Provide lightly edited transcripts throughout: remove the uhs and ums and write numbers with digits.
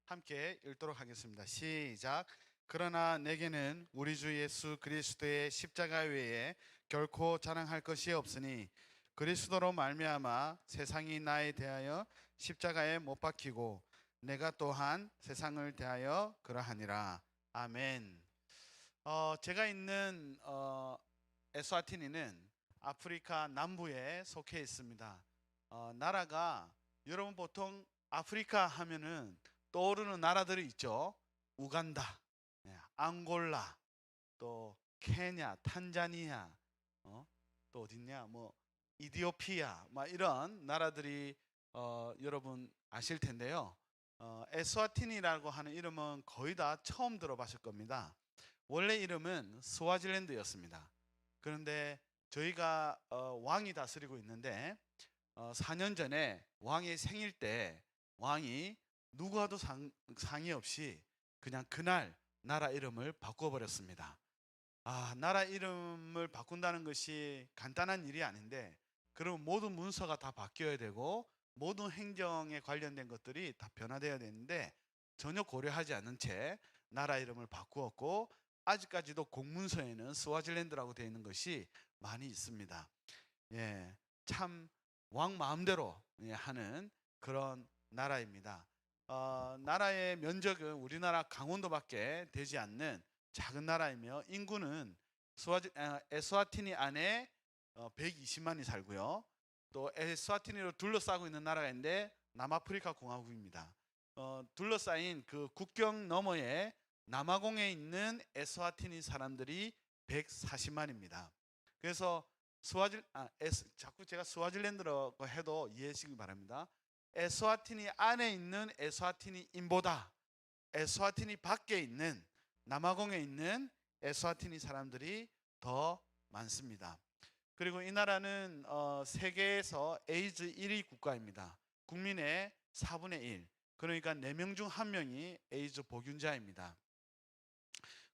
함께 읽도록 하겠습니다. 시작. 그러나 내게는 우리 주 예수 그리스도의 십자가 외에 결코 자랑할 것이 없으니 그리스도로 말미암아 세상이 나에 대하여 십자가에 못 박히고 내가 또한 세상을 대하여 그러하니라. 아멘. 제가 있는 에스와티니는 아프리카 남부에 속해 있습니다. 나라가 여러분 보통 아프리카 하면은 떠오르는 나라들이 있죠. 우간다, 앙골라, 또 케냐, 탄자니아, 또 어딨냐, 뭐 이디오피아, 막 이런 나라들이 여러분 아실 텐데요. 에스와티니라고 하는 이름은 거의 다 처음 들어봤을 겁니다. 원래 이름은 스와질랜드였습니다. 그런데 저희가 왕이 다스리고 있는데 4년 전에 왕의 생일 때 왕이 누구와도 상의 없이 그냥 그날 나라 이름을 바꿔버렸습니다. 나라 이름을 바꾼다는 것이 간단한 일이 아닌데 그럼 모든 문서가 다 바뀌어야 되고 모든 행정에 관련된 것들이 다 변화되어야 되는데 전혀 고려하지 않은 채 나라 이름을 바꾸었고 아직까지도 공문서에는 스와질랜드라고 되어 있는 것이 많이 있습니다. 참 왕 마음대로 하는 그런 나라입니다. 나라의 면적은 우리나라 강원도밖에 되지 않는 작은 나라이며 인구는 에스와티니 안에 120만이 살고요. 또 에스와티니로 둘러싸고 있는 나라가 있는데 남아프리카 공화국입니다. 둘러싸인 그 국경 너머에 남아공에 있는 에스와티니 사람들이 140만입니다. 그래서 자꾸 제가 스와질랜드라고 해도 이해하시기 바랍니다. 에스와티니 안에 있는 에스와티니인보다 에스와티니 밖에 있는 남아공에 있는 에스와티니 사람들이 더 많습니다. 그리고 이 나라는 세계에서 에이즈 1위 국가입니다. 국민의 4분의 1, 그러니까 4명 중 1명이 에이즈 보균자입니다.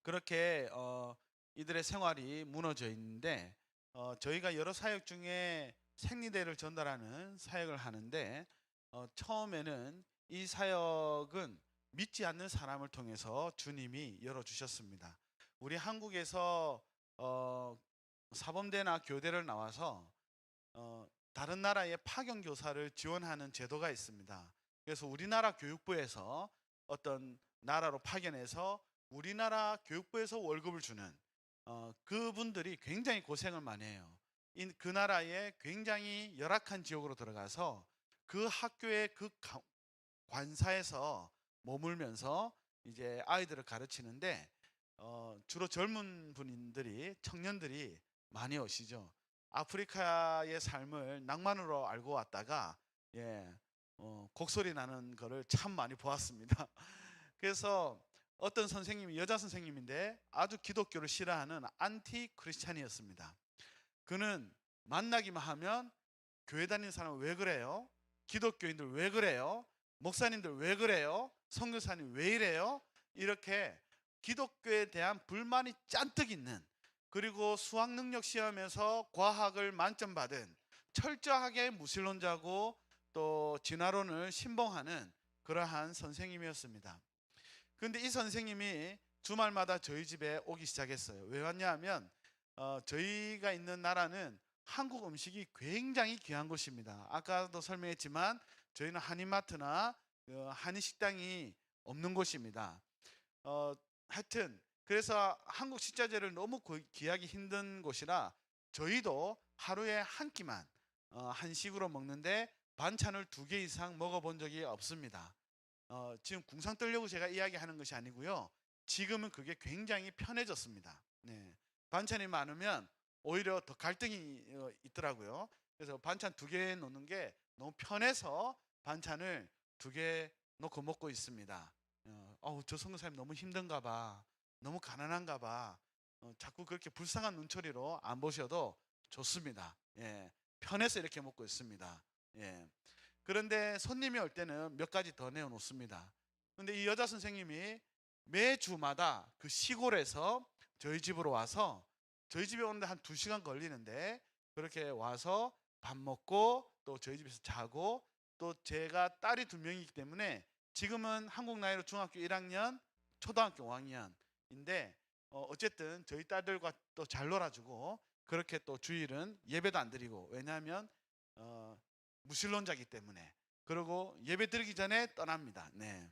그렇게 이들의 생활이 무너져 있는데 저희가 여러 사역 중에 생리대를 전달하는 사역을 하는데 처음에는 이 사역은 믿지 않는 사람을 통해서 주님이 열어주셨습니다. 우리 한국에서 사범대나 교대를 나와서 다른 나라의 파견교사를 지원하는 제도가 있습니다. 그래서 우리나라 교육부에서 어떤 나라로 파견해서 우리나라 교육부에서 월급을 주는 그분들이 굉장히 고생을 많이 해요. 그 나라에 굉장히 열악한 지역으로 들어가서 그 학교의 그 관사에서 머물면서 이제 아이들을 가르치는데 주로 젊은 분들이 청년들이 많이 오시죠. 아프리카의 삶을 낭만으로 알고 왔다가 곡소리 나는 거를 참 많이 보았습니다. 그래서 어떤 선생님이 여자 선생님인데 아주 기독교를 싫어하는 안티 크리스찬이었습니다. 그는 만나기만 하면 교회 다니는 사람은 왜 그래요? 기독교인들 왜 그래요? 목사님들 왜 그래요? 선교사님 왜 이래요? 이렇게 기독교에 대한 불만이 잔뜩 있는, 그리고 수학 능력 시험에서 과학을 만점 받은 철저하게 무신론자고 또 진화론을 신봉하는 그러한 선생님이었습니다. 그런데 이 선생님이 주말마다 저희 집에 오기 시작했어요. 왜 왔냐 하면 저희가 있는 나라는 한국 음식이 굉장히 귀한 곳입니다. 아까도 설명했지만 저희는 한인마트나 한인식당이 없는 곳입니다. 하여튼 그래서 한국 식자재를 너무 구하기 힘든 곳이라 저희도 하루에 한 끼만 한식으로 먹는데 반찬을 2개 이상 먹어본 적이 없습니다. 지금 궁상 떨려고 제가 이야기하는 것이 아니고요. 지금은 그게 굉장히 편해졌습니다. 반찬이 많으면 오히려 더 갈등이 있더라고요. 그래서 반찬 2개 놓는 게 너무 편해서 반찬을 2개 놓고 먹고 있습니다. 저 선교사님 너무 힘든가 봐, 너무 가난한가 봐, 자꾸 그렇게 불쌍한 눈초리로 안 보셔도 좋습니다. 편해서 이렇게 먹고 있습니다. 그런데 손님이 올 때는 몇 가지 더 내어 놓습니다. 그런데 이 여자 선생님이 매주마다 그 시골에서 저희 집으로 와서, 저희 집에 오는데 한 2시간 걸리는데 그렇게 와서 밥 먹고 또 저희 집에서 자고, 또 제가 딸이 2명이기 때문에 지금은 한국 나이로 중학교 1학년, 초등학교 5학년인데 어쨌든 저희 딸들과 또 잘 놀아주고 그렇게 또 주일은 예배도 안 드리고 왜냐하면 무신론자이기 때문에 그리고 예배 드리기 전에 떠납니다. 네.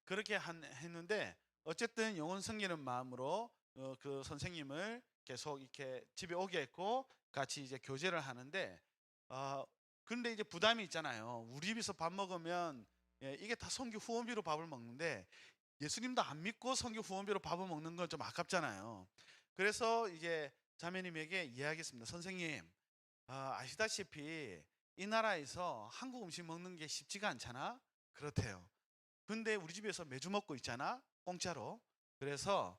그렇게 했는데 어쨌든 영혼 섬기는 마음으로 그 선생님을 계속 이렇게 집에 오게 했고 같이 이제 교제를 하는데 근데 이제 부담이 있잖아요. 우리 집에서 밥 먹으면 이게 다 선교 후원비로 밥을 먹는데 예수님도 안 믿고 선교 후원비로 밥을 먹는 건 좀 아깝잖아요. 그래서 이제 자매님에게 이야기했습니다. 선생님, 아시다시피 이 나라에서 한국 음식 먹는 게 쉽지가 않잖아. 그렇대요. 근데 우리 집에서 매주 먹고 있잖아. 공짜로. 그래서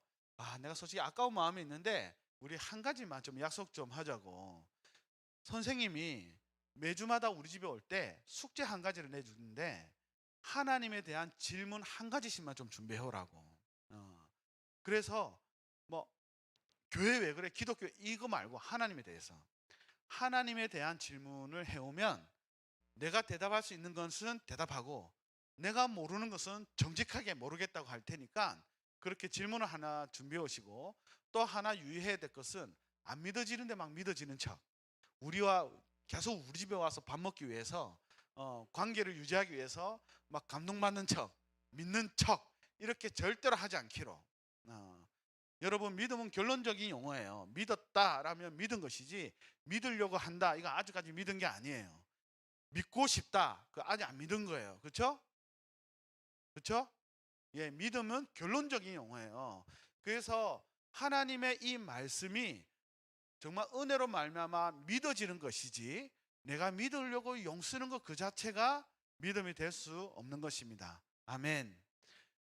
내가 솔직히 아까운 마음이 있는데 우리 한 가지만 좀 약속 좀 하자고. 선생님이 매주마다 우리 집에 올 때 숙제 한 가지를 내주는데 하나님에 대한 질문 한 가지씩만 좀 준비해 오라고. 그래서 뭐 교회 왜 그래? 기독교 이거 말고 하나님에 대한 질문을 해오면 내가 대답할 수 있는 것은 대답하고 내가 모르는 것은 정직하게 모르겠다고 할 테니까 그렇게 질문을 하나 준비해 오시고 또 하나 유의해야 될 것은 안 믿어지는데 막 믿어지는 척 우리와 계속 우리 집에 와서 밥 먹기 위해서 관계를 유지하기 위해서 막 감동받는 척 믿는 척 이렇게 절대로 하지 않기로. 여러분 믿음은 결론적인 용어예요. 믿었다라면 믿은 것이지 믿으려고 한다 이거 아직까지 믿은 게 아니에요. 믿고 싶다 그 아직 안 믿은 거예요. 그렇죠? 그렇죠? 예, 믿음은 결론적인 용어예요. 그래서 하나님의 이 말씀이 정말 은혜로 말미암아 믿어지는 것이지 내가 믿으려고 용 쓰는 것 그 자체가 믿음이 될 수 없는 것입니다. 아멘.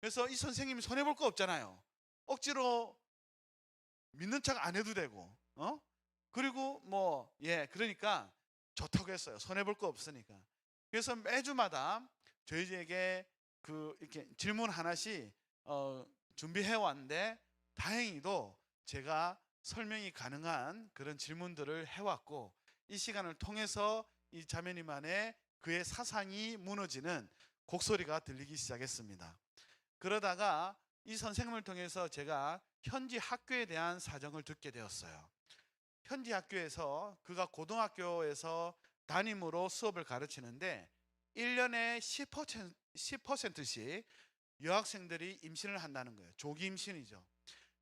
그래서 이 선생님이 손해볼 거 없잖아요. 억지로 믿는 척 안 해도 되고 그리고 그러니까 좋다고 했어요. 손해볼 거 없으니까. 그래서 매주마다 저희에게 이렇게 질문 하나씩 준비해 왔는데 다행히도 제가 설명이 가능한 그런 질문들을 해왔고 이 시간을 통해서 이 자매님 안에 그의 사상이 무너지는 곡소리가 들리기 시작했습니다. 그러다가 이 선생님을 통해서 제가 현지 학교에 대한 사정을 듣게 되었어요. 현지 학교에서 그가 고등학교에서 담임으로 수업을 가르치는데 1년에 10%씩 여학생들이 임신을 한다는 거예요. 조기 임신이죠.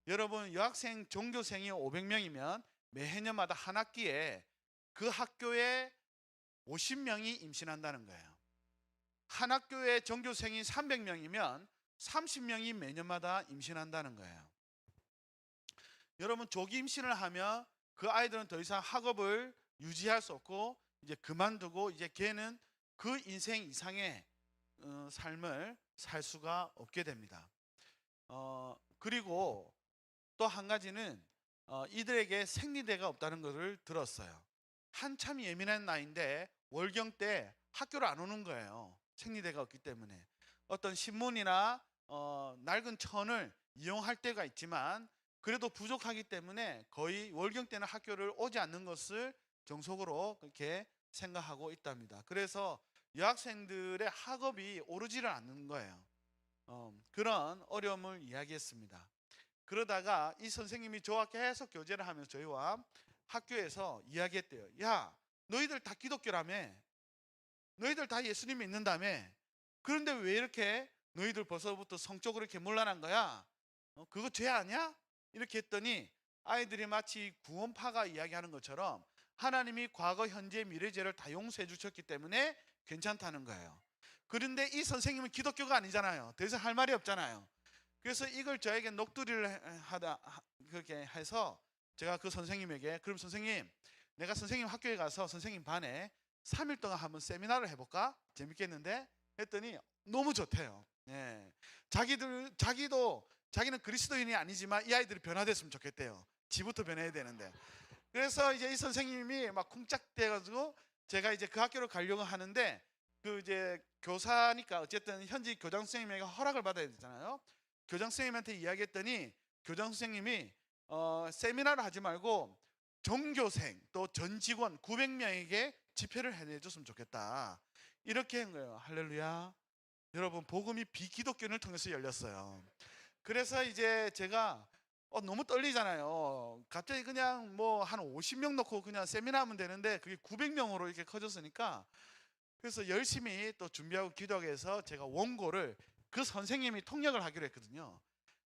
여러분 여학생 종교생이 500명이면 매해년마다 한 학기에 그 학교에 50명이 임신한다는 거예요. 한 학교에 종교생이 300명이면 30명이 매년마다 임신한다는 거예요. 여러분 조기 임신을 하면 그 아이들은 더 이상 학업을 유지할 수 없고 이제 그만두고 이제 걔는 그 인생 이상의 삶을 살 수가 없게 됩니다. 그리고 또 한 가지는 이들에게 생리대가 없다는 것을 들었어요. 한참 예민한 나이인데 월경 때 학교를 안 오는 거예요. 생리대가 없기 때문에. 어떤 신문이나 낡은 천을 이용할 때가 있지만 그래도 부족하기 때문에 거의 월경 때는 학교를 오지 않는 것을 정석으로 그렇게 생각하고 있답니다. 그래서 여학생들의 학업이 오르지를 않는 거예요. 그런 어려움을 이야기했습니다. 그러다가 이 선생님이 저와 계속 교제를 하면서 저희와 학교에서 이야기했대요. 야, 너희들 다 기독교라며? 너희들 다 예수님 믿는다며? 그런데 왜 이렇게 너희들 벌써부터 성적으로 이렇게 문란한 거야? 그거 죄 아니야? 이렇게 했더니 아이들이 마치 구원파가 이야기하는 것처럼 하나님이 과거, 현재, 미래 죄를 다 용서해 주셨기 때문에 괜찮다는 거예요. 그런데 이 선생님은 기독교가 아니잖아요. 더 이상 할 말이 없잖아요. 그래서 이걸 저에게 녹두리를 하다 그렇게 해서 제가 그 선생님에게 그럼 선생님 내가 선생님 학교에 가서 선생님 반에 3일 동안 한번 세미나를 해볼까? 재밌겠는데? 했더니 너무 좋대요. 예. 자기는 그리스도인이 아니지만 이 아이들이 변화됐으면 좋겠대요. 지부터 변해야 되는데. 그래서 이제 이 선생님이 막 쿵짝대가지고 제가 이제 그 학교를 가려고 하는데 그 이제 교사니까 어쨌든 현지 교장 선생님에게 허락을 받아야 되잖아요. 교장 선생님한테 이야기했더니 교장 선생님이 세미나를 하지 말고 전교생 또 전 직원 900명에게 집회를 해줬으면 좋겠다. 이렇게 한 거예요. 할렐루야. 여러분 복음이 비기독교인을 통해서 열렸어요. 그래서 이제 제가 너무 떨리잖아요. 갑자기 그냥 뭐 한 50명 넣고 그냥 세미나 하면 되는데 그게 900명으로 이렇게 커졌으니까, 그래서 열심히 또 준비하고 기도하기 위해서 제가 원고를 그 선생님이 통역을 하기로 했거든요.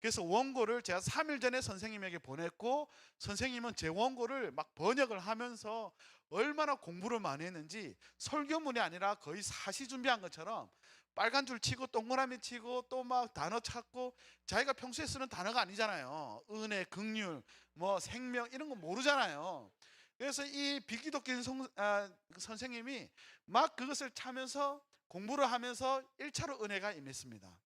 그래서 원고를 제가 3일 전에 선생님에게 보냈고, 선생님은 제 원고를 막 번역을 하면서 얼마나 공부를 많이 했는지, 설교문이 아니라 거의 사시 준비한 것처럼 빨간 줄 치고 동그라미 치고 또 막 단어 찾고, 자기가 평소에 쓰는 단어가 아니잖아요. 은혜, 긍휼, 뭐 생명 이런 거 모르잖아요. 그래서 이 비기독교인 선생님이 막 그것을 차면서 공부를 하면서 1차로 은혜가 임했습니다.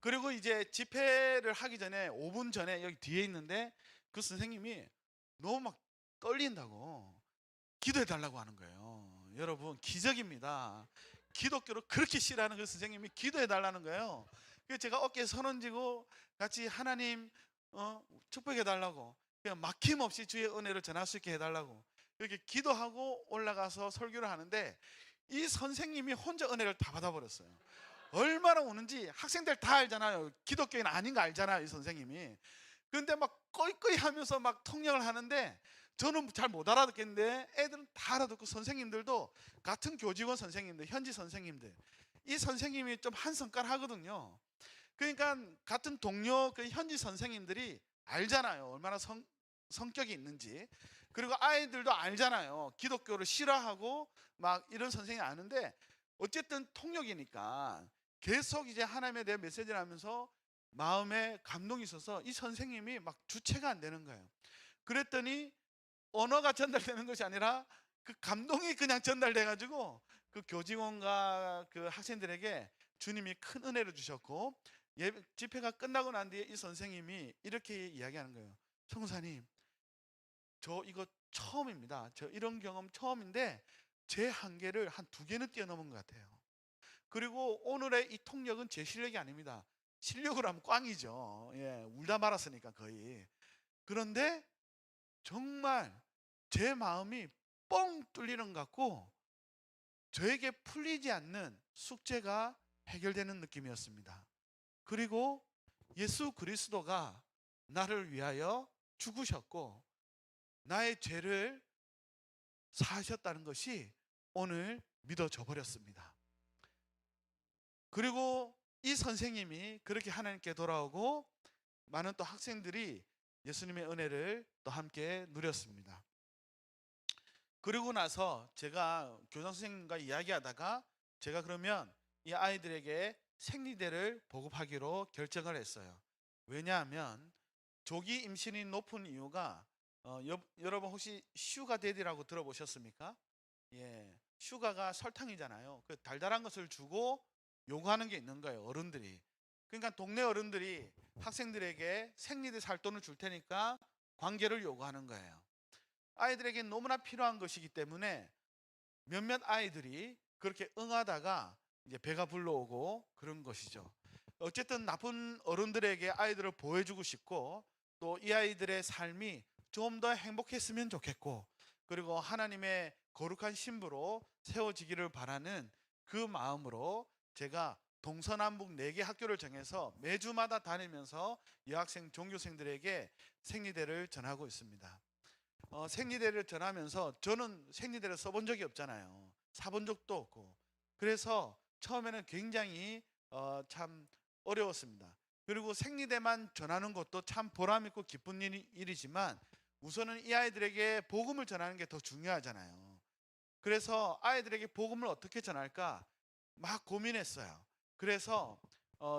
그리고 이제 집회를 하기 전에 5분 전에 여기 뒤에 있는데, 그 선생님이 너무 막 떨린다고 기도해 달라고 하는 거예요. 여러분 기적입니다. 기독교를 그렇게 싫어하는 그 선생님이 기도해 달라는 거예요. 그래서 제가 어깨에 손 얹고 같이 하나님 축복해 달라고, 그냥 막힘없이 주의 은혜를 전할 수 있게 해달라고 이렇게 기도하고 올라가서 설교를 하는데, 이 선생님이 혼자 은혜를 다 받아버렸어요. 얼마나 우는지 학생들 다 알잖아요. 기독교인 아닌 거 알잖아요, 이 선생님이. 그런데 막 꺼이꺼이 하면서 막 통역을 하는데, 저는 잘 못 알아듣겠는데 애들은 다 알아듣고, 선생님들도 같은 교직원 선생님들, 현지 선생님들, 이 선생님이 좀 한성깔 하거든요. 그러니까 같은 동료 그 현지 선생님들이 알잖아요, 얼마나 성격이 있는지. 그리고 아이들도 알잖아요, 기독교를 싫어하고 막 이런 선생님이 아는데, 어쨌든 통역이니까 계속 이제 하나님에 대한 메시지를 하면서 마음에 감동이 있어서 이 선생님이 막 주체가 안 되는 거예요. 그랬더니 언어가 전달되는 것이 아니라 그 감동이 그냥 전달돼 가지고 그 교직원과 그 학생들에게 주님이 큰 은혜를 주셨고, 집회가 끝나고 난 뒤에 이 선생님이 이렇게 이야기하는 거예요. 성사님, 저 이거 처음입니다. 저 이런 경험 처음인데 제 한계를 한 2개는 뛰어넘은 것 같아요. 그리고 오늘의 이 통역은 제 실력이 아닙니다. 실력으로 하면 꽝이죠. 예, 울다 말았으니까 거의. 그런데 정말 제 마음이 뻥 뚫리는 것 같고, 저에게 풀리지 않는 숙제가 해결되는 느낌이었습니다. 그리고 예수 그리스도가 나를 위하여 죽으셨고 나의 죄를 사하셨다는 것이 오늘 믿어져 버렸습니다. 그리고 이 선생님이 그렇게 하나님께 돌아오고, 많은 또 학생들이 예수님의 은혜를 또 함께 누렸습니다. 그리고 나서 제가 교장 선생님과 이야기하다가, 제가 그러면 이 아이들에게 생리대를 보급하기로 결정을 했어요. 왜냐하면 조기 임신이 높은 이유가, 여러분 혹시 슈가 데디라고 들어보셨습니까? 예, 슈가가 설탕이잖아요. 그 달달한 것을 주고 요구하는 게 있는 거예요, 어른들이. 그러니까 동네 어른들이 학생들에게 생리대 살 돈을 줄 테니까 관계를 요구하는 거예요. 아이들에게 너무나 필요한 것이기 때문에 몇몇 아이들이 그렇게 응하다가 이제 배가 불러오고 그런 것이죠. 어쨌든 나쁜 어른들에게 아이들을 보여주고 싶고, 또 이 아이들의 삶이 좀 더 행복했으면 좋겠고, 그리고 하나님의 거룩한 신부로 세워지기를 바라는 그 마음으로 제가 동서남북 4개 학교를 정해서 매주마다 다니면서 여학생 종교생들에게 생리대를 전하고 있습니다. 생리대를 전하면서 저는 생리대를 써본 적이 없잖아요. 사본 적도 없고. 그래서 처음에는 굉장히 참 어려웠습니다. 그리고 생리대만 전하는 것도 참 보람있고 기쁜 일이지만, 우선은 이 아이들에게 복음을 전하는 게 더 중요하잖아요. 그래서 아이들에게 복음을 어떻게 전할까 막 고민했어요. 그래서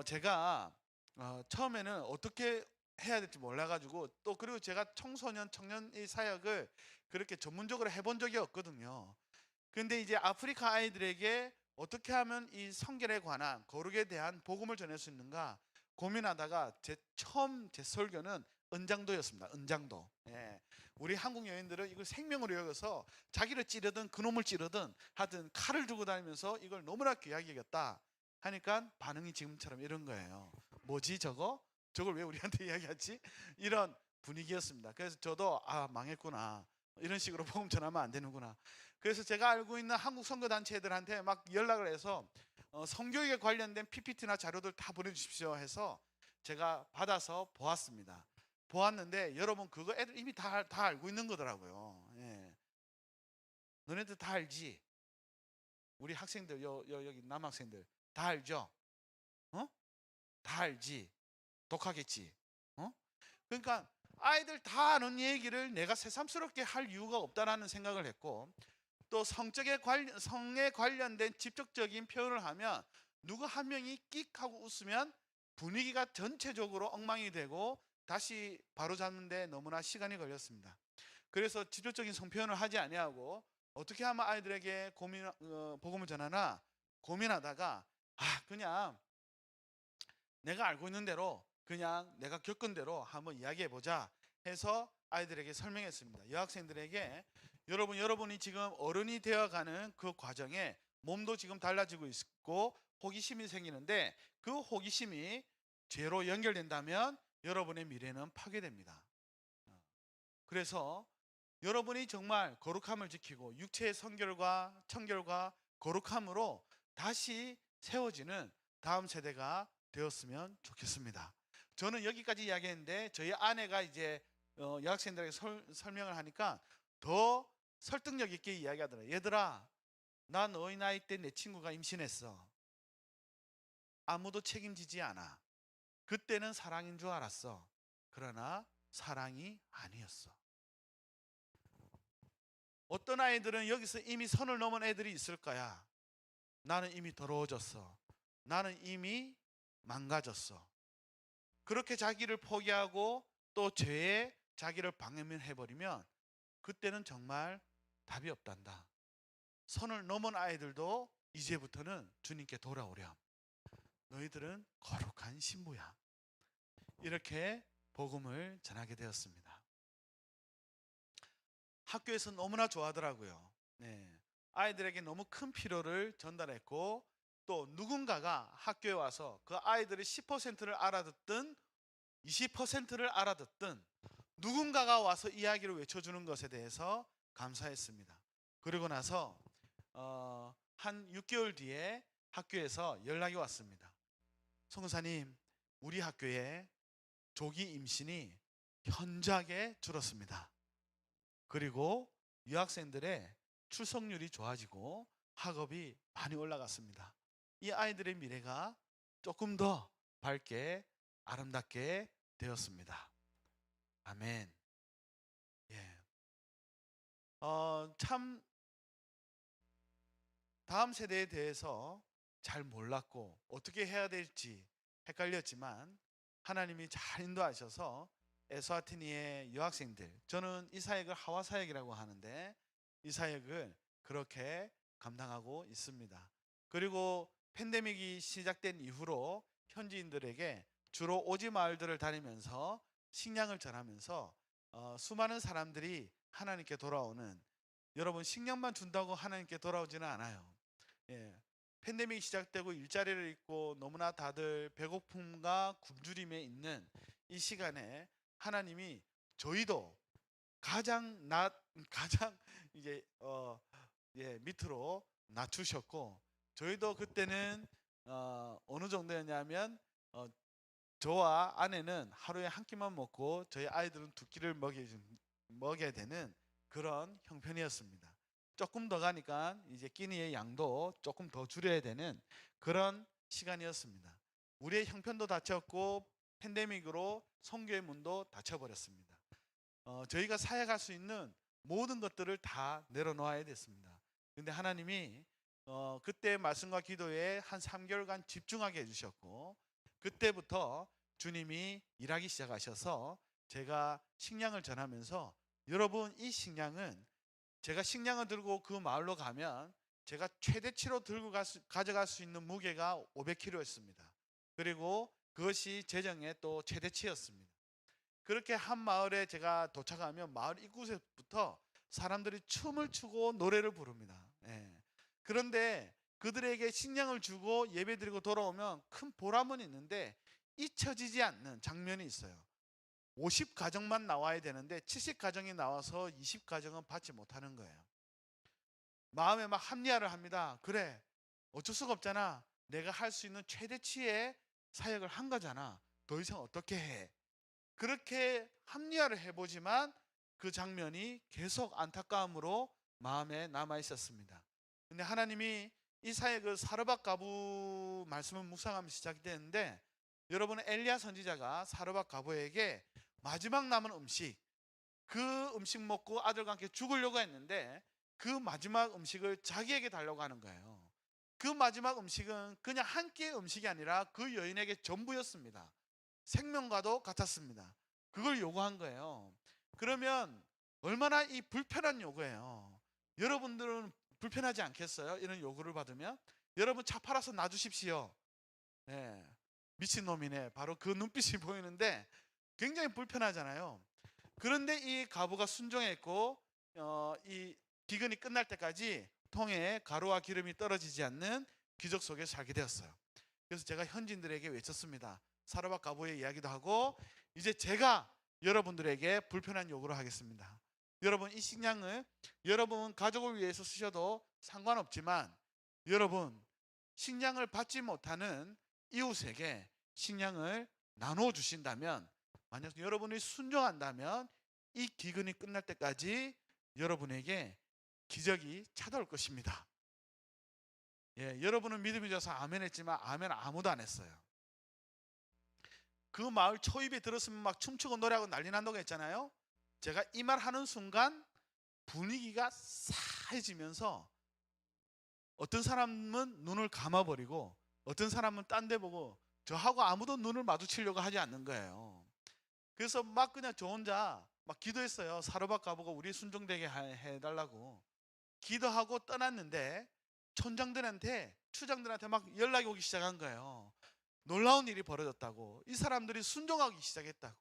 제가 처음에는 어떻게 해야 될지 몰라가지고, 또 그리고 제가 청소년 청년 이 사역을 그렇게 전문적으로 해본 적이 없거든요. 그런데 이제 아프리카 아이들에게 어떻게 하면 이 성결에 관한, 거룩에 대한 복음을 전할 수 있는가 고민하다가 제 설교는 은장도였습니다. 은장도. 예. 우리 한국 여인들은 이걸 생명으로 여겨서 자기를 찌르든 그놈을 찌르든 하여튼 칼을 들고 다니면서 이걸 너무나 귀하게 여겼다 하니까 반응이 지금처럼 이런 거예요. 뭐지 저거? 저걸 왜 우리한테 이야기하지? 이런 분위기였습니다. 그래서 저도 망했구나, 이런 식으로 복음 전하면 안 되는구나. 그래서 제가 알고 있는 한국 선교단체들한테 막 연락을 해서 성교육에 관련된 PPT나 자료들 다 보내주십시오 해서 제가 받아서 보았습니다. 보았는데 여러분 그거 애들 이미 다 알고 있는 거더라고요. 예. 너네들 다 알지? 우리 학생들 여기 남학생들 다 알죠? 어? 다 알지? 독하겠지? 어? 그러니까 아이들 다 아는 얘기를 내가 새삼스럽게 할 이유가 없다라는 생각을 했고, 또 성에 관련된 직접적인 표현을 하면 누구 한 명이 끽 하고 웃으면 분위기가 전체적으로 엉망이 되고 다시 바로잡는데 너무나 시간이 걸렸습니다. 그래서 직접적인 성표현을 하지 아니하고 어떻게 하면 아이들에게 복음을 전하나 고민하다가 그냥 내가 알고 있는 대로 그냥 내가 겪은 대로 한번 이야기해 보자 해서 아이들에게 설명했습니다. 여학생들에게 여러분이 지금 어른이 되어가는 그 과정에 몸도 지금 달라지고 있고 호기심이 생기는데 그 호기심이 죄로 연결된다면 여러분의 미래는 파괴됩니다. 그래서 여러분이 정말 거룩함을 지키고 육체의 성결과 청결과 거룩함으로 다시 세워지는 다음 세대가 되었으면 좋겠습니다. 저는 여기까지 이야기했는데 저희 아내가 이제 여학생들에게 설명을 하니까 더 설득력 있게 이야기하더라고요. 얘들아, 나 너희 나이 때 내 친구가 임신했어. 아무도 책임지지 않아. 그때는 사랑인 줄 알았어. 그러나 사랑이 아니었어. 어떤 아이들은 여기서 이미 선을 넘은 애들이 있을 거야. 나는 이미 더러워졌어. 나는 이미 망가졌어. 그렇게 자기를 포기하고 또 죄에 자기를 방해해버리면 그때는 정말 답이 없단다. 선을 넘은 아이들도 이제부터는 주님께 돌아오렴. 너희들은 거룩한 신부야. 이렇게 복음을 전하게 되었습니다. 학교에서 너무나 좋아하더라고요. 네. 아이들에게 너무 큰 필요를 전달했고 또 누군가가 학교에 와서 그 아이들의 10%를 알아듣든 20%를 알아듣든 누군가가 와서 이야기를 외쳐주는 것에 대해서 감사했습니다. 그리고 나서 한 6개월 뒤에 학교에서 연락이 왔습니다. 성사님, 우리 학교에 조기 임신이 현저하게 줄었습니다. 그리고 유학생들의 출석률이 좋아지고 학업이 많이 올라갔습니다. 이 아이들의 미래가 조금 더 밝게 아름답게 되었습니다. 아멘. 예. 참 다음 세대에 대해서 잘 몰랐고 어떻게 해야 될지 헷갈렸지만 하나님이 잘 인도하셔서 에스와티니의 여학생들, 저는 이 사역을 하와 사역이라고 하는데 이 사역을 그렇게 감당하고 있습니다. 그리고 팬데믹이 시작된 이후로 현지인들에게 주로 오지 마을들을 다니면서 식량을 전하면서 수많은 사람들이 하나님께 돌아오는, 여러분 식량만 준다고 하나님께 돌아오지는 않아요. 예, 팬데믹이 시작되고 일자리를 잃고 너무나 다들 배고픔과 굶주림에 있는 이 시간에 하나님이 저희도 가장 이제 밑으로 낮추셨고 저희도 그때는 어느 정도였냐면 저와 아내는 하루에 한 끼만 먹고 저희 아이들은 두 끼를 먹여야 되는 그런 형편이었습니다. 조금 더 가니까 이제 끼니의 양도 조금 더 줄여야 되는 그런 시간이었습니다. 우리의 형편도 닫혔고 팬데믹으로 선교의 문도 닫혀버렸습니다. 저희가 사역할 수 있는 모든 것들을 다 내려놓아야 됐습니다. 근데 하나님이 그때 말씀과 기도에 한 3개월간 집중하게 해주셨고 그때부터 주님이 일하기 시작하셔서 제가 식량을 전하면서, 여러분 이 식량은 제가 식량을 들고 그 마을로 가면 제가 최대치로 들고 가져갈 수 있는 무게가 500kg였습니다. 그리고 그것이 재정의 또 최대치였습니다. 그렇게 한 마을에 제가 도착하면 마을 입구에서부터 사람들이 춤을 추고 노래를 부릅니다. 예. 그런데 그들에게 식량을 주고 예배드리고 돌아오면 큰 보람은 있는데 잊혀지지 않는 장면이 있어요. 50가정만 나와야 되는데 70가정이 나와서 20가정은 받지 못하는 거예요. 마음에 막 합리화를 합니다. 그래, 어쩔 수가 없잖아. 내가 할 수 있는 최대치의 사역을 한 거잖아. 더 이상 어떻게 해? 그렇게 합리화를 해보지만 그 장면이 계속 안타까움으로 마음에 남아 있었습니다. 근데 하나님이 이 사역을 사르밧 가부 말씀을 묵상하면 시작되는데, 여러분은 엘리야 선지자가 사르밧 가부에게 마지막 남은 음식, 그 음식 먹고 아들과 함께 죽으려고 했는데 그 마지막 음식을 자기에게 달라고 하는 거예요. 그 마지막 음식은 그냥 한 끼의 음식이 아니라 그 여인에게 전부였습니다. 생명과도 같았습니다. 그걸 요구한 거예요. 그러면 얼마나 이 불편한 요구예요. 여러분들은 불편하지 않겠어요? 이런 요구를 받으면. 여러분 차 팔아서 놔주십시오. 네, 미친놈이네, 바로 그 눈빛이 보이는데 굉장히 불편하잖아요. 그런데 이 가부가 순종했고 이 기근이 끝날 때까지 통에 가루와 기름이 떨어지지 않는 기적 속에 살게 되었어요. 그래서 제가 현지인들에게 외쳤습니다. 사르밧 가부의 이야기도 하고, 이제 제가 여러분들에게 불편한 요구를 하겠습니다. 여러분, 이 식량을 여러분 가족을 위해서 쓰셔도 상관없지만, 여러분 식량을 받지 못하는 이웃에게 식량을 나누어 주신다면, 만약 여러분이 순종한다면 이 기근이 끝날 때까지 여러분에게 기적이 찾아올 것입니다. 예, 여러분은 믿음이 져서 아멘 했지만 아멘 아무도 안 했어요. 그 마을 초입에 들었으면 막 춤추고 노래하고 난리 난다고 했잖아요. 제가 이 말 하는 순간 분위기가 싸해지면서 어떤 사람은 눈을 감아버리고 어떤 사람은 딴 데 보고 저하고 아무도 눈을 마주치려고 하지 않는 거예요. 그래서 막 그냥 저 혼자 막 기도했어요. 사르밧 가부가 우리 순종되게 해달라고 기도하고 떠났는데, 촌장들한테 추장들한테 막 연락이 오기 시작한 거예요. 놀라운 일이 벌어졌다고. 이 사람들이 순종하기 시작했다고.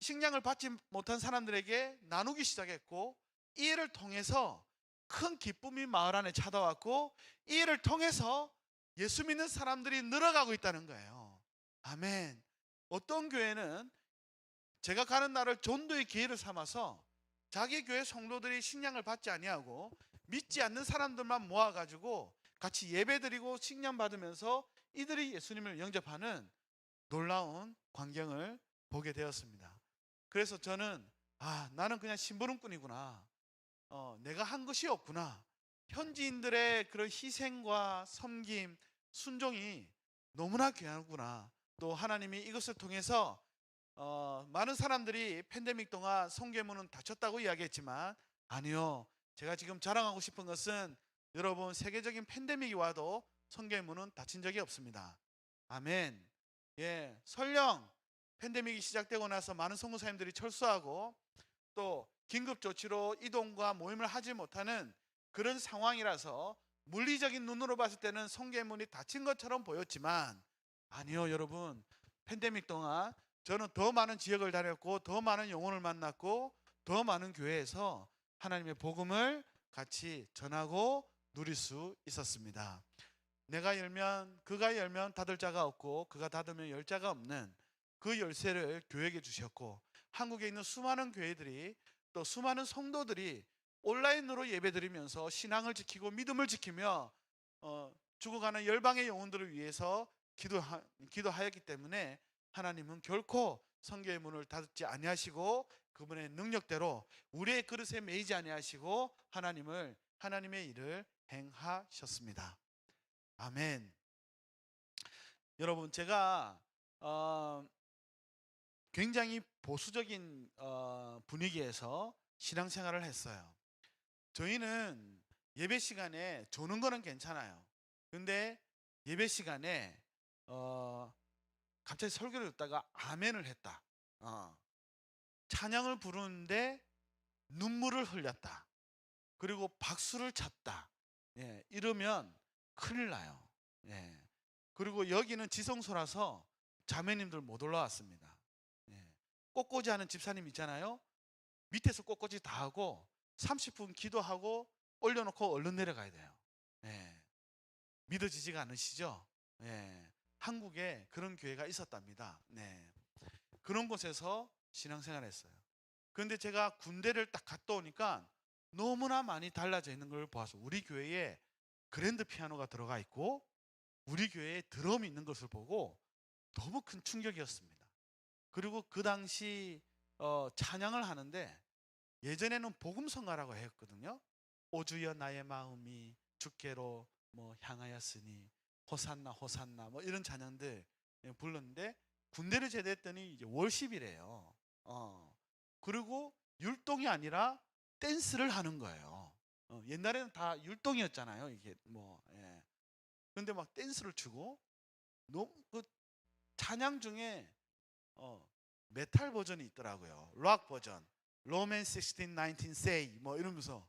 식량을 받지 못한 사람들에게 나누기 시작했고, 이 일을 통해서 큰 기쁨이 마을 안에 찾아왔고, 이 일을 통해서 예수 믿는 사람들이 늘어가고 있다는 거예요. 아멘. 어떤 교회는 제가 가는 날을 전도의 기회를 삼아서 자기 교회 성도들이 식량을 받지 아니하고 믿지 않는 사람들만 모아가지고 같이 예배드리고 식량 받으면서 이들이 예수님을 영접하는 놀라운 광경을 보게 되었습니다. 그래서 저는 나는 그냥 심부름꾼이구나. 내가 한 것이 없구나. 현지인들의 그런 희생과 섬김, 순종이 너무나 귀하구나. 또 하나님이 이것을 통해서 많은 사람들이 팬데믹 동안 성교문은 닫혔다고 이야기했지만, 아니요, 제가 지금 자랑하고 싶은 것은 여러분, 세계적인 팬데믹이 와도 성교문은 닫힌 적이 없습니다. 아멘. 예, 설령 팬데믹이 시작되고 나서 많은 선교사님들이 철수하고 또 긴급 조치로 이동과 모임을 하지 못하는 그런 상황이라서 물리적인 눈으로 봤을 때는 성교문이 닫힌 것처럼 보였지만, 아니요, 여러분, 팬데믹 동안 저는 더 많은 지역을 다녔고 더 많은 영혼을 만났고 더 많은 교회에서 하나님의 복음을 같이 전하고 누릴 수 있었습니다. 내가 열면 그가 열면 닫을 자가 없고 그가 닫으면 열 자가 없는 그 열쇠를 교회에게 주셨고, 한국에 있는 수많은 교회들이 또 수많은 성도들이 온라인으로 예배드리면서 신앙을 지키고 믿음을 지키며 죽어가는 열방의 영혼들을 위해서 기도하였기 때문에 하나님은 결코 성교의 문을 닫지 아니하시고 그분의 능력대로 우리의 그릇에 매이지 아니하시고 하나님의 일을 행하셨습니다. 아멘. 여러분, 제가 굉장히 보수적인 분위기에서 신앙생활을 했어요. 저희는 예배 시간에 조는 거는 괜찮아요. 근데 예배 시간에 갑자기 설교를 듣다가 아멘을 했다, 찬양을 부르는데 눈물을 흘렸다, 그리고 박수를 쳤다, 예, 이러면 큰일 나요. 예. 그리고 여기는 지성소라서 자매님들 못 올라왔습니다. 예. 꽃꽂이 하는 집사님 있잖아요. 밑에서 꽃꽂이 다 하고 30분 기도하고 올려놓고 얼른 내려가야 돼요. 예. 믿어지지가 않으시죠? 예. 한국에 그런 교회가 있었답니다. 네. 그런 곳에서 신앙생활을 했어요. 그런데 제가 군대를 딱 갔다 오니까 너무나 많이 달라져 있는 걸 보아서, 우리 교회에 그랜드 피아노가 들어가 있고 우리 교회에 드럼이 있는 것을 보고 너무 큰 충격이었습니다. 그리고 그 당시 찬양을 하는데 예전에는 복음성가라고 했거든요. 오주여 나의 마음이 주께로 뭐 향하였으니 호산나 호산나 뭐 이런 찬양들 불렀는데 군대를 제대했더니 이제 월십이래요. 그리고 율동이 아니라 댄스를 하는 거예요. 옛날에는 다 율동이었잖아요. 이게 뭐 예. 근데 막 댄스를 추고 너무 그 찬양 중에 메탈 버전이 있더라고요. 락 버전. 로맨 16, 19 say 뭐 이러면서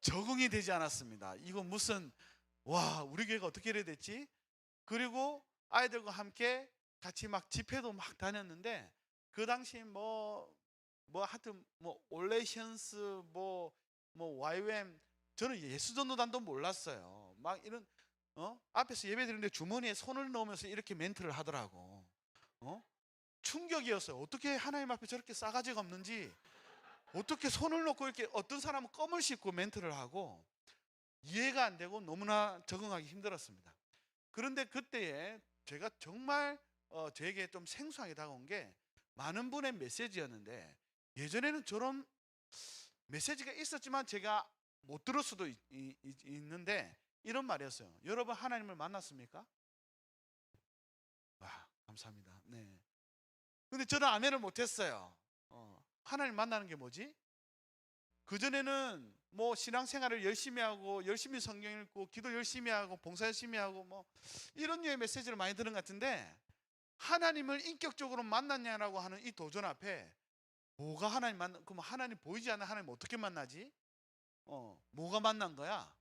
적응이 되지 않았습니다. 이거 무슨 와 우리 교회가 어떻게 이래야 됐지? 그리고 아이들과 함께 같이 막 집회도 막 다녔는데 그 당시 하여튼 뭐 올레이션스 뭐 YWAM 저는 예수전도단도 몰랐어요. 막 이런 앞에서 예배 드리는데 주머니에 손을 넣으면서 이렇게 멘트를 하더라고. 충격이었어요. 어떻게 하나님 앞에 저렇게 싸가지가 없는지 어떻게 손을 놓고 이렇게 어떤 사람은 껌을 씹고 멘트를 하고 이해가 안 되고 너무나 적응하기 힘들었습니다. 그런데 그때에 제가 정말 저에게 좀 생소하게 다가온 게 많은 분의 메시지였는데 예전에는 저런 메시지가 있었지만 제가 못 들을 수도 있는데 이런 말이었어요. 여러분 하나님을 만났습니까? 와 감사합니다. 네. 근데 저는 아멘을 못했어요. 하나님 만나는 게 뭐지? 그전에는 뭐 신앙생활을 열심히 하고 열심히 성경 읽고 기도 열심히 하고 봉사 열심히 하고 뭐 이런 류의 메시지를 많이 들은 것 같은데 하나님을 인격적으로 만났냐라고 하는 이 도전 앞에 뭐가 하나님 그럼 하나님 보이지 않는 하나님 어떻게 만나지? 뭐가 만난 거야?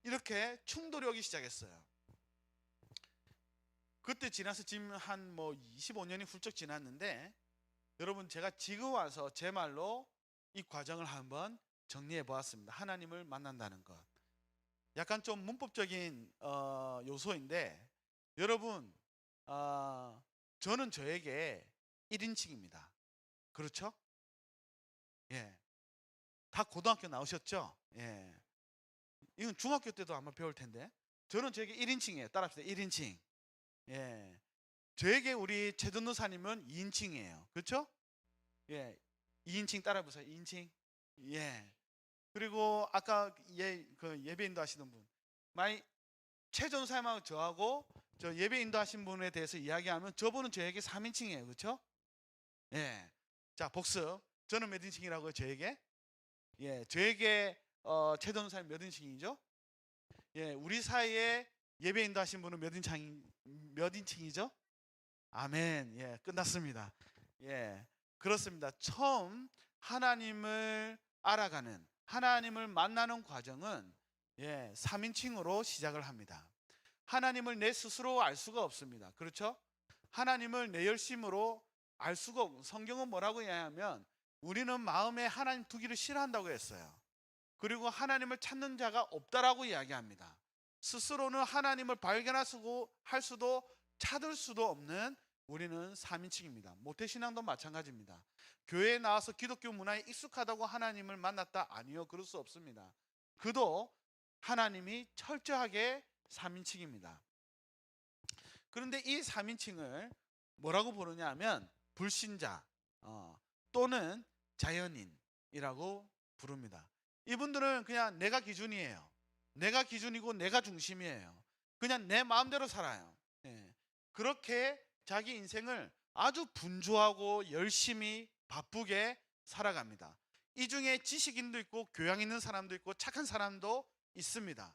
이렇게 충돌이 오기 시작했어요. 그때 지나서 지금 한 25년이 훌쩍 지났는데 여러분 제가 지금 와서 제 말로 이 과정을 한번 정리해 보았습니다. 하나님을 만난다는 것. 약간 좀 문법적인 요소인데 여러분 저는 저에게 1인칭입니다. 그렇죠? 예. 다 고등학교 나오셨죠? 예. 이건 중학교 때도 아마 배울 텐데 저는 저에게 1인칭이에요. 따라합시다. 1인칭. 예. 저에게 우리 최전도사님은 2인칭이에요. 그렇죠? 예. 2인칭 따라해보세요. 2인칭. 예. 그리고 아까 그 예배 인도하시는 분, 많이 최전사님하고 저하고 저 예배 인도하신 분에 대해서 이야기하면 저분은 저에게 3인칭이에요. 그렇죠? 예. 자, 복습. 저는 몇 인칭이라고요? 저에게? 예. 저에게 최전사님 몇 인칭이죠? 예. 우리 사이에 예배 인도하신 분은 몇 인칭이죠? 아멘. 예. 끝났습니다. 예. 그렇습니다. 처음 하나님을 알아가는 하나님을 만나는 과정은 3인칭으로 시작을 합니다. 하나님을 내 스스로 알 수가 없습니다. 그렇죠? 하나님을 내 열심으로 알 수가 없고 성경은 뭐라고 이야기하면 우리는 마음에 하나님 두기를 싫어한다고 했어요. 그리고 하나님을 찾는 자가 없다라고 이야기합니다. 스스로는 하나님을 발견할 수도 찾을 수도 없는 우리는 3인칭입니다. 모태신앙도 마찬가지입니다. 교회에 나와서 기독교 문화에 익숙하다고 하나님을 만났다? 아니요, 그럴 수 없습니다. 그도 하나님이 철저하게 3인칭입니다. 그런데 이 3인칭을 뭐라고 부르냐 하면 불신자 또는 자연인이라고 부릅니다. 이분들은 그냥 내가 기준이에요. 내가 기준이고 내가 중심이에요. 그냥 내 마음대로 살아요. 그렇게 자기 인생을 아주 분주하고 열심히 바쁘게 살아갑니다. 이 중에 지식인도 있고 교양 있는 사람도 있고 착한 사람도 있습니다.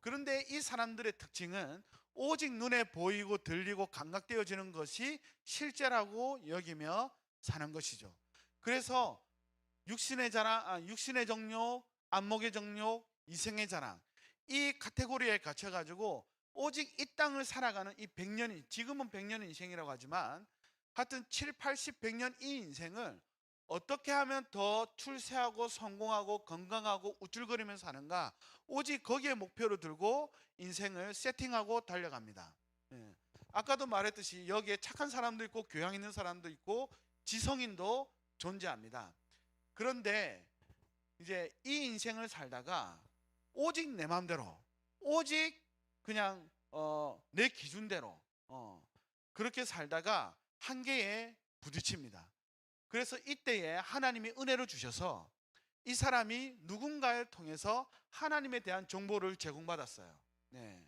그런데 이 사람들의 특징은 오직 눈에 보이고 들리고 감각되어지는 것이 실제라고 여기며 사는 것이죠. 그래서 육신의 자랑, 육신의 정욕, 안목의 정욕, 이생의 자랑 이 카테고리에 갇혀가지고 오직 이 땅을 살아가는 이 100년이 지금은 100년 인생이라고 하지만 하여튼 7, 80, 100년 이 인생을 어떻게 하면 더 출세하고 성공하고 건강하고 우쭐거리면서 사는가 오직 거기에 목표를 들고 인생을 세팅하고 달려갑니다. 아까도 말했듯이 여기에 착한 사람도 있고 교양 있는 사람도 있고 지성인도 존재합니다. 그런데 이제 이 인생을 살다가 오직 내 마음대로 오직 그냥 내 기준대로 그렇게 살다가 한계에 부딪힙니다. 그래서 이때에 하나님이 은혜를 주셔서 이 사람이 누군가를 통해서 하나님에 대한 정보를 제공받았어요. 네.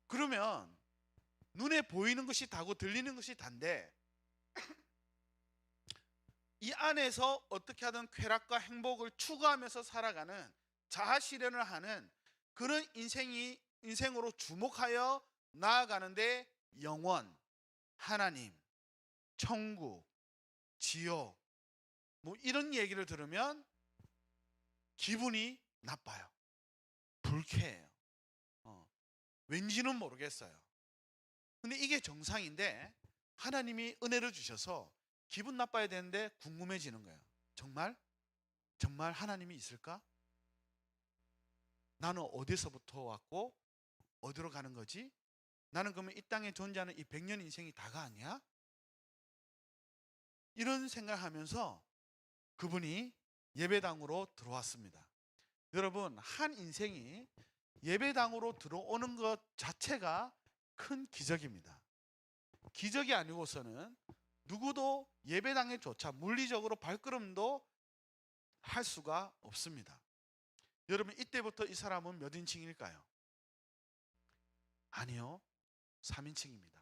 그러면 눈에 보이는 것이 다고 들리는 것이 단데 이 안에서 어떻게 하든 쾌락과 행복을 추구하면서 살아가는 자아 실현을 하는 그런 인생으로 주목하여 나아가는데 영원, 하나님, 천국, 지옥 뭐 이런 얘기를 들으면 기분이 나빠요. 불쾌해요. 왠지는 모르겠어요. 근데 이게 정상인데 하나님이 은혜를 주셔서 기분 나빠야 되는데 궁금해지는 거예요. 정말 하나님이 있을까? 나는 어디서부터 왔고 어디로 가는 거지? 나는 그러면 이 땅에 존재하는 이 100년 인생이 다가 아니야? 이런 생각하면서 그분이 예배당으로 들어왔습니다. 여러분, 한 인생이 예배당으로 들어오는 것 자체가 큰 기적입니다. 기적이 아니고서는 누구도 예배당에조차 물리적으로 발걸음도 할 수가 없습니다. 여러분, 이때부터 이 사람은 몇 인칭일까요? 아니요, 3인칭입니다.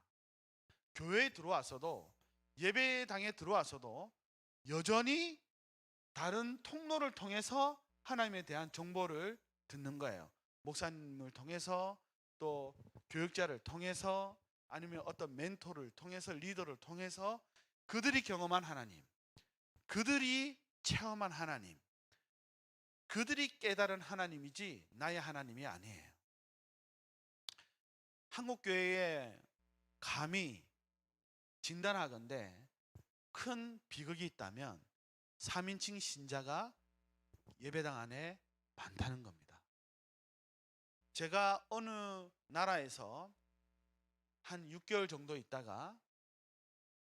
교회에 들어와서도, 예배당에 들어와서도 여전히 다른 통로를 통해서 하나님에 대한 정보를 듣는 거예요. 목사님을 통해서, 또 교육자를 통해서, 아니면 어떤 멘토를 통해서, 리더를 통해서 그들이 경험한 하나님, 그들이 체험한 하나님, 그들이 깨달은 하나님이지 나의 하나님이 아니에요. 한국교회에 감히 진단하건대 큰 비극이 있다면 3인칭 신자가 예배당 안에 많다는 겁니다. 제가 어느 나라에서 한 6개월 정도 있다가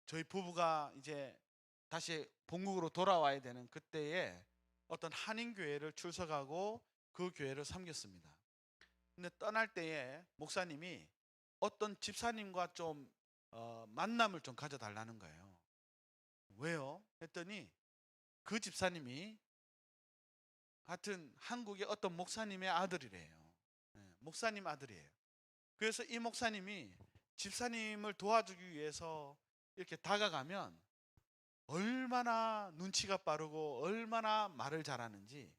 저희 부부가 이제 다시 본국으로 돌아와야 되는 그때에 어떤 한인교회를 출석하고 그 교회를 섬겼습니다. 근데 떠날 때에 목사님이 어떤 집사님과 좀 만남을 좀 가져달라는 거예요. 왜요? 했더니 그 집사님이 하여튼 한국의 어떤 목사님의 아들이래요. 네, 목사님 아들이에요. 그래서 이 목사님이 집사님을 도와주기 위해서 이렇게 다가가면 얼마나 눈치가 빠르고 얼마나 말을 잘하는지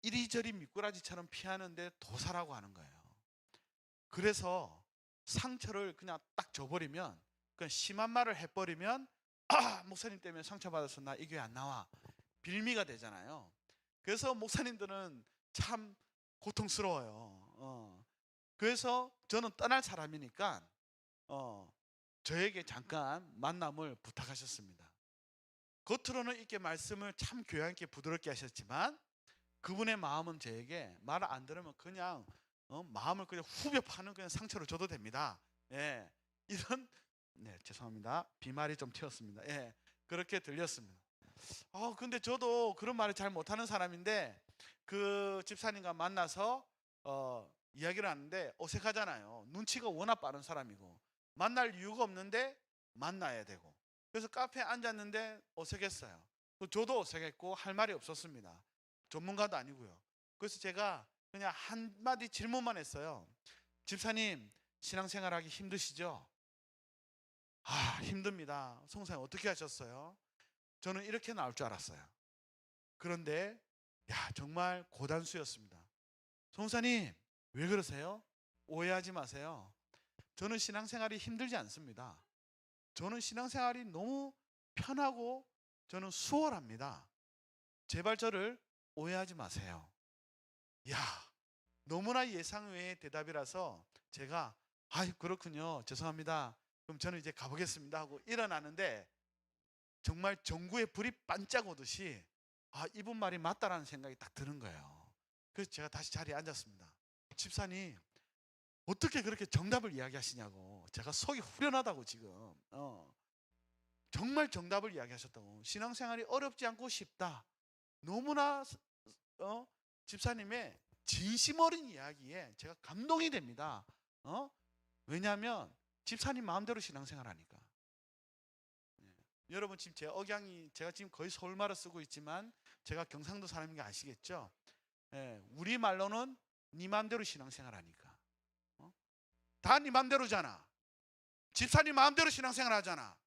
이리저리 미꾸라지처럼 피하는데 도사라고 하는 거예요. 그래서 상처를 그냥 딱 줘버리면, 그냥 심한 말을 해버리면, 목사님 때문에 상처받아서 나 이 교회 안 나와, 빌미가 되잖아요. 그래서 목사님들은 참 고통스러워요. 그래서 저는 떠날 사람이니까 저에게 잠깐 만남을 부탁하셨습니다. 겉으로는 이렇게 말씀을 참 교양 있게 부드럽게 하셨지만 그분의 마음은 저에게 말 안 들으면 그냥 마음을 그냥 후벼 파는 그냥 상처를 줘도 됩니다. 예, 이런, 네, 죄송합니다. 비말이 좀 튀었습니다. 예, 그렇게 들렸습니다. 근데 저도 그런 말을 잘 못하는 사람인데 그 집사님과 만나서 이야기를 하는데 어색하잖아요. 눈치가 워낙 빠른 사람이고 만날 이유가 없는데 만나야 되고, 그래서 카페에 앉았는데 어색했어요. 저도 어색했고 할 말이 없었습니다. 전문가도 아니고요. 그래서 제가 그냥 한마디 질문만 했어요. 집사님, 신앙생활하기 힘드시죠? 힘듭니다. 송사님 어떻게 하셨어요? 저는 이렇게 나올 줄 알았어요. 그런데 정말 고단수였습니다. 송사님 왜 그러세요? 오해하지 마세요. 저는 신앙생활이 힘들지 않습니다. 저는 신앙생활이 너무 편하고 저는 수월합니다. 제발 저를 오해하지 마세요. 너무나 예상 외의 대답이라서 제가 그렇군요, 죄송합니다, 그럼 저는 이제 가보겠습니다 하고 일어나는데 정말 전구에 불이 반짝 오듯이 이분 말이 맞다라는 생각이 딱 드는 거예요. 그래서 제가 다시 자리에 앉았습니다. 집사님 어떻게 그렇게 정답을 이야기하시냐고, 제가 속이 후련하다고 지금 정말 정답을 이야기하셨다고. 신앙생활이 어렵지 않고 쉽다. 너무나 집사님의 진심 어린 이야기에 제가 감동이 됩니다. 왜냐하면 집사님 마음대로 신앙생활 하니까. 여러분 지금 제 억양이, 제가 지금 거의 서울말을 쓰고 있지만 제가 경상도 사람인 게 아시겠죠? 우리 말로는 네 마음대로 신앙생활 하니까. 다 네 마음대로잖아. 집사님 마음대로 신앙생활 하잖아.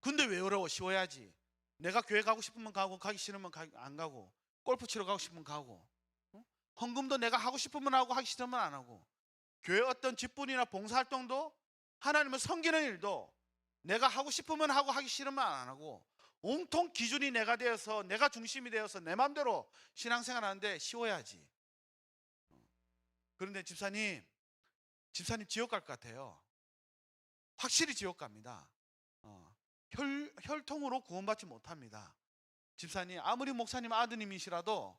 근데 왜 어려워? 쉬워야지. 내가 교회 가고 싶으면 가고, 가기 싫으면 안 가고, 골프 치러 가고 싶으면 가고, 헌금도 내가 하고 싶으면 하고, 하기 싫으면 안 하고, 교회 어떤 직분이나 봉사활동도, 하나님을 섬기는 일도 내가 하고 싶으면 하고, 하기 싫으면 안 하고, 온통 기준이 내가 되어서, 내가 중심이 되어서 내 마음대로 신앙생활 하는데 쉬워야지. 그런데 집사님 지옥 갈 것 같아요. 확실히 지옥 갑니다. 혈통으로 구원받지 못합니다. 집사님 아무리 목사님 아드님이시라도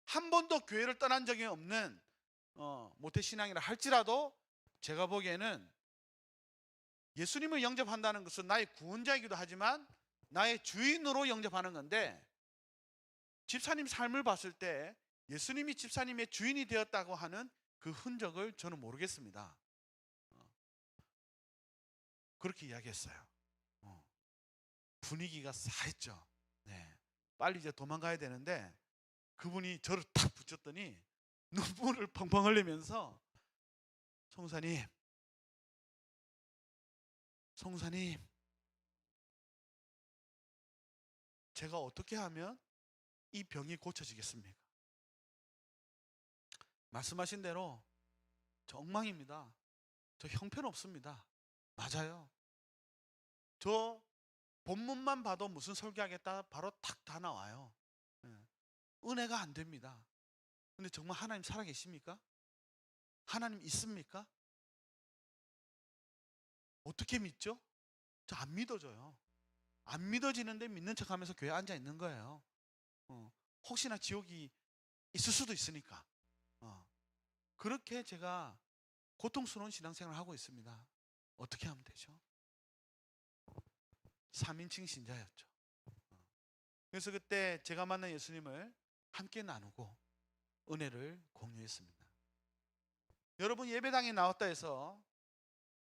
한 번도 교회를 떠난 적이 없는 모태신앙이라 할지라도 제가 보기에는 예수님을 영접한다는 것은 나의 구원자이기도 하지만 나의 주인으로 영접하는 건데, 집사님 삶을 봤을 때 예수님이 집사님의 주인이 되었다고 하는 그 흔적을 저는 모르겠습니다. 그렇게 이야기했어요. 분위기가 싸했죠. 네. 빨리 이제 도망가야 되는데 그분이 저를 탁 붙였더니 눈물을 펑펑 흘리면서 송사님 제가 어떻게 하면 이 병이 고쳐지겠습니까? 말씀하신 대로 저 엉망입니다. 저 형편없습니다. 맞아요. 저 본문만 봐도 무슨 설교하겠다 바로 탁 다 나와요. 은혜가 안 됩니다. 근데 정말 하나님 살아계십니까? 하나님 있습니까? 어떻게 믿죠? 저 안 믿어져요. 안 믿어지는데 믿는 척하면서 교회에 앉아 있는 거예요. 혹시나 지옥이 있을 수도 있으니까. 그렇게 제가 고통스러운 신앙생활을 하고 있습니다. 어떻게 하면 되죠? 3인칭 신자였죠. 그래서 그때 제가 만난 예수님을 함께 나누고 은혜를 공유했습니다. 여러분 예배당에 나왔다 해서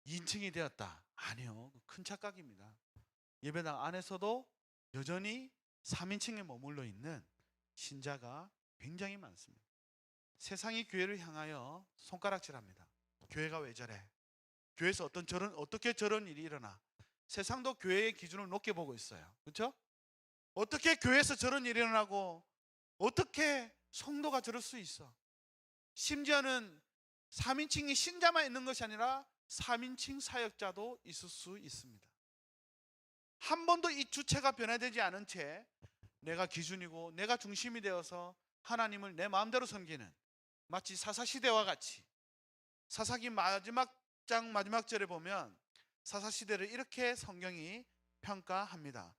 2인칭이 되었다? 아니요. 큰 착각입니다. 예배당 안에서도 여전히 3인칭에 머물러 있는 신자가 굉장히 많습니다. 세상이 교회를 향하여 손가락질합니다. 교회가 왜 저래? 교회에서 어떻게 저런 일이 일어나? 세상도 교회의 기준을 높게 보고 있어요. 그렇죠? 어떻게 교회에서 저런 일이 일어나고 어떻게 성도가 저럴 수 있어? 심지어는 3인칭이 신자만 있는 것이 아니라 3인칭 사역자도 있을 수 있습니다. 한 번도 이 주체가 변화되지 않은 채 내가 기준이고 내가 중심이 되어서 하나님을 내 마음대로 섬기는, 마치 사사시대와 같이, 사사기 마지막 장 마지막 절에 보면 사사시대를 이렇게 성경이 평가합니다.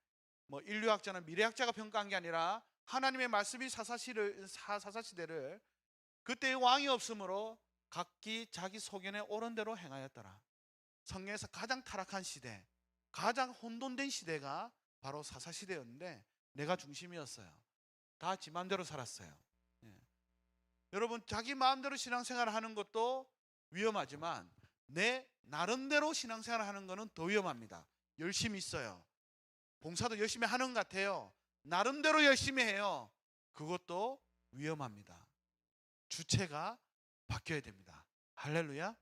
뭐 인류학자나 미래학자가 평가한 게 아니라 하나님의 말씀이 사사시대를 그때의 왕이 없으므로 각기 자기 소견에 옳은 대로 행하였더라. 성경에서 가장 타락한 시대, 가장 혼돈된 시대가 바로 사사시대였는데 내가 중심이었어요. 다 지 마음대로 살았어요. 여러분 자기 마음대로 신앙생활을 하는 것도 위험하지만 내 나름대로 신앙생활을 하는 것은 더 위험합니다. 열심히 있어요. 봉사도 열심히 하는 것 같아요. 나름대로 열심히 해요. 그것도 위험합니다. 주체가 바뀌어야 됩니다. 할렐루야.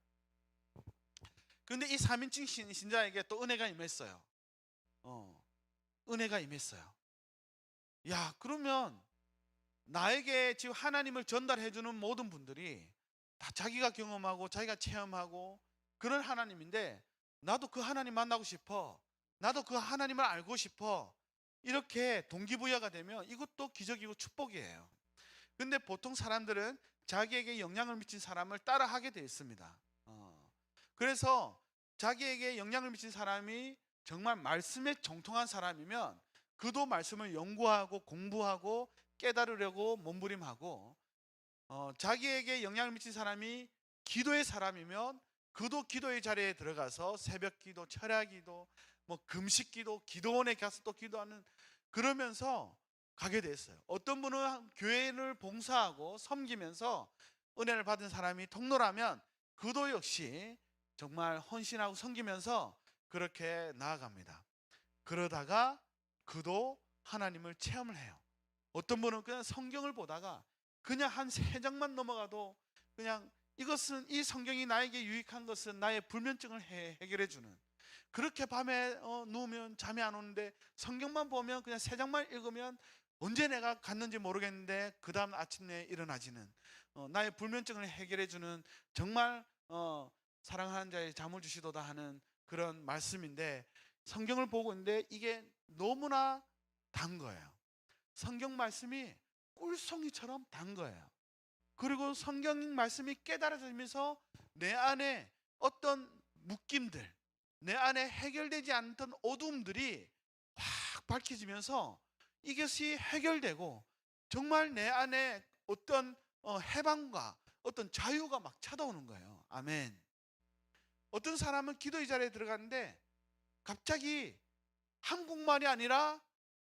그런데 이 3인칭 신자에게 또 은혜가 임했어요. 은혜가 임했어요. 야, 그러면 나에게 지금 하나님을 전달해 주는 모든 분들이 다 자기가 경험하고 자기가 체험하고 그런 하나님인데 나도 그 하나님 만나고 싶어. 나도 그 하나님을 알고 싶어. 이렇게 동기부여가 되면 이것도 기적이고 축복이에요. 근데 보통 사람들은 자기에게 영향을 미친 사람을 따라하게 되어 있습니다. 그래서 자기에게 영향을 미친 사람이 정말 말씀에 정통한 사람이면 그도 말씀을 연구하고 공부하고 깨달으려고 몸부림하고, 자기에게 영향을 미친 사람이 기도의 사람이면 그도 기도의 자리에 들어가서 새벽 기도, 철야 기도, 뭐 금식 기도, 기도원에 가서 또 기도하는, 그러면서 가게 됐어요. 어떤 분은 교회를 봉사하고 섬기면서 은혜를 받은 사람이 통로라면 그도 역시 정말 헌신하고 섬기면서 그렇게 나아갑니다. 그러다가 그도 하나님을 체험을 해요. 어떤 분은 그냥 성경을 보다가 그냥 한 3장만 넘어가도 그냥 이것은, 이 성경이 나에게 유익한 것은 나의 불면증을 해결해 주는, 그렇게 밤에 누우면 잠이 안 오는데 성경만 보면 그냥 3장만 읽으면 언제 내가 갔는지 모르겠는데 그 다음 아침에 일어나지는, 나의 불면증을 해결해 주는, 정말 사랑하는 자의 잠을 주시도다 하는 그런 말씀인데, 성경을 보고 있는데 이게 너무나 단 거예요. 성경 말씀이 꿀송이처럼 단 거예요. 그리고 성경 말씀이 깨달아지면서 내 안에 어떤 묶임들, 내 안에 해결되지 않던 어둠들이 확 밝혀지면서 이것이 해결되고 정말 내 안에 어떤 해방과 어떤 자유가 막 찾아오는 거예요. 아멘. 어떤 사람은 기도의 자리에 들어갔는데 갑자기 한국말이 아니라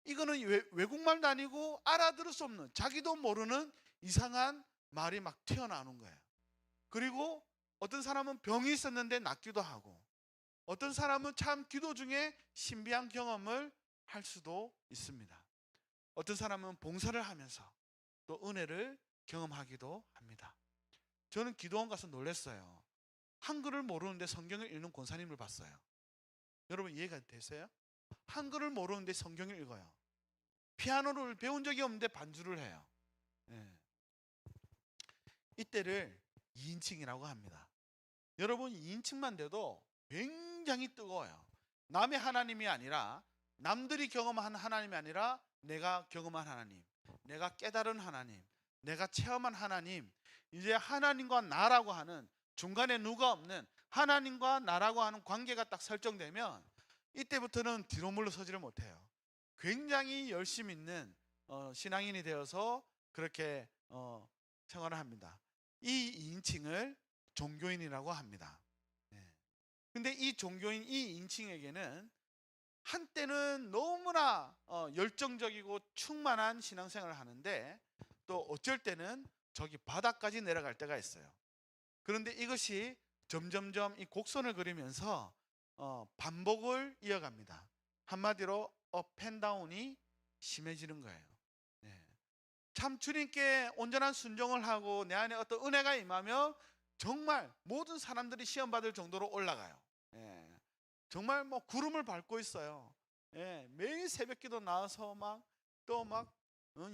이거는 외국말도 아니고 알아들을 수 없는, 자기도 모르는 이상한 말이 막 튀어나오는 거예요. 그리고 어떤 사람은 병이 있었는데 낫기도 하고, 어떤 사람은 참 기도 중에 신비한 경험을 할 수도 있습니다. 어떤 사람은 봉사를 하면서 또 은혜를 경험하기도 합니다. 저는 기도원 가서 놀랐어요. 한글을 모르는데 성경을 읽는 권사님을 봤어요. 여러분 이해가 되세요? 한글을 모르는데 성경을 읽어요. 피아노를 배운 적이 없는데 반주를 해요. 예. 이때를 2인칭이라고 합니다. 여러분 2인칭만 돼도 굉장히 뜨거워요. 남의 하나님이 아니라, 남들이 경험한 하나님이 아니라 내가 경험한 하나님, 내가 깨달은 하나님, 내가 체험한 하나님, 이제 하나님과 나라고 하는 중간에 누가 없는 하나님과 나라고 하는 관계가 딱 설정되면 이때부터는 뒤로 물러서지를 못해요. 굉장히 열심 있는 신앙인이 되어서 그렇게 생활을 합니다. 이 2인칭을 종교인이라고 합니다. 근데 이 종교인, 이 인칭에게는 한때는 너무나 열정적이고 충만한 신앙생활을 하는데 또 어쩔 때는 저기 바닥까지 내려갈 때가 있어요. 그런데 이것이 점점점 이 곡선을 그리면서 반복을 이어갑니다. 한마디로 업앤다운이 심해지는 거예요. 네. 참 주님께 온전한 순종을 하고 내 안에 어떤 은혜가 임하며 정말 모든 사람들이 시험 받을 정도로 올라가요. 예. 정말 뭐 구름을 밟고 있어요. 예. 매일 새벽기도 나와서 막 또 막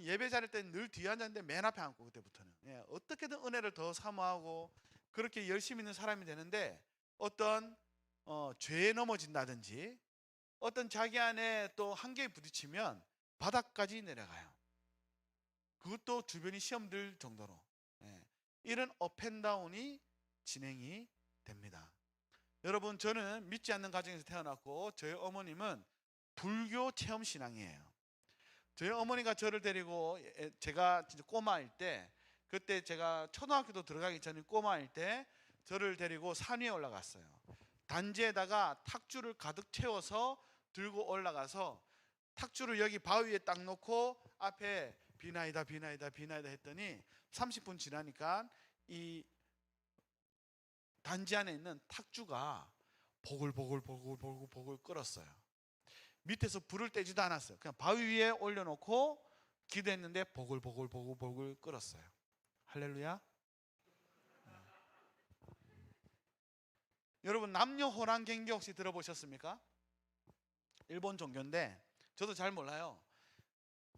예배 자릴 때 늘 뒤에 앉았는데 맨 앞에 앉고, 그때부터는 어떻게든 은혜를 더 사모하고 그렇게 열심히 있는 사람이 되는데 어떤 죄에 넘어진다든지 어떤 자기 안에 또 한계에 부딪히면 바닥까지 내려가요. 그것도 주변이 시험 들 정도로. 이런 업앤다운이 진행이 됩니다. 여러분 저는 믿지 않는 가정에서 태어났고 저희 어머님은 불교 체험 신앙이에요. 저희 어머니가 저를 데리고, 제가 진짜 꼬마일 때, 그때 제가 초등학교도 들어가기 전에 꼬마일 때 저를 데리고 산 위에 올라갔어요. 단지에다가 탁주를 가득 채워서 들고 올라가서 탁주를 여기 바위 위에 딱 놓고 앞에 비나이다 비나이다 비나이다 했더니 30분 지나니까 이 단지 안에 있는 탁주가 보글보글 끓었어요. 밑에서 불을 떼지도 않았어요. 그냥 바위 위에 올려놓고 기도했는데 보글보글 끓었어요. 할렐루야. 여러분 남녀 호랑갱교 혹시 들어보셨습니까? 일본 종교인데 저도 잘 몰라요.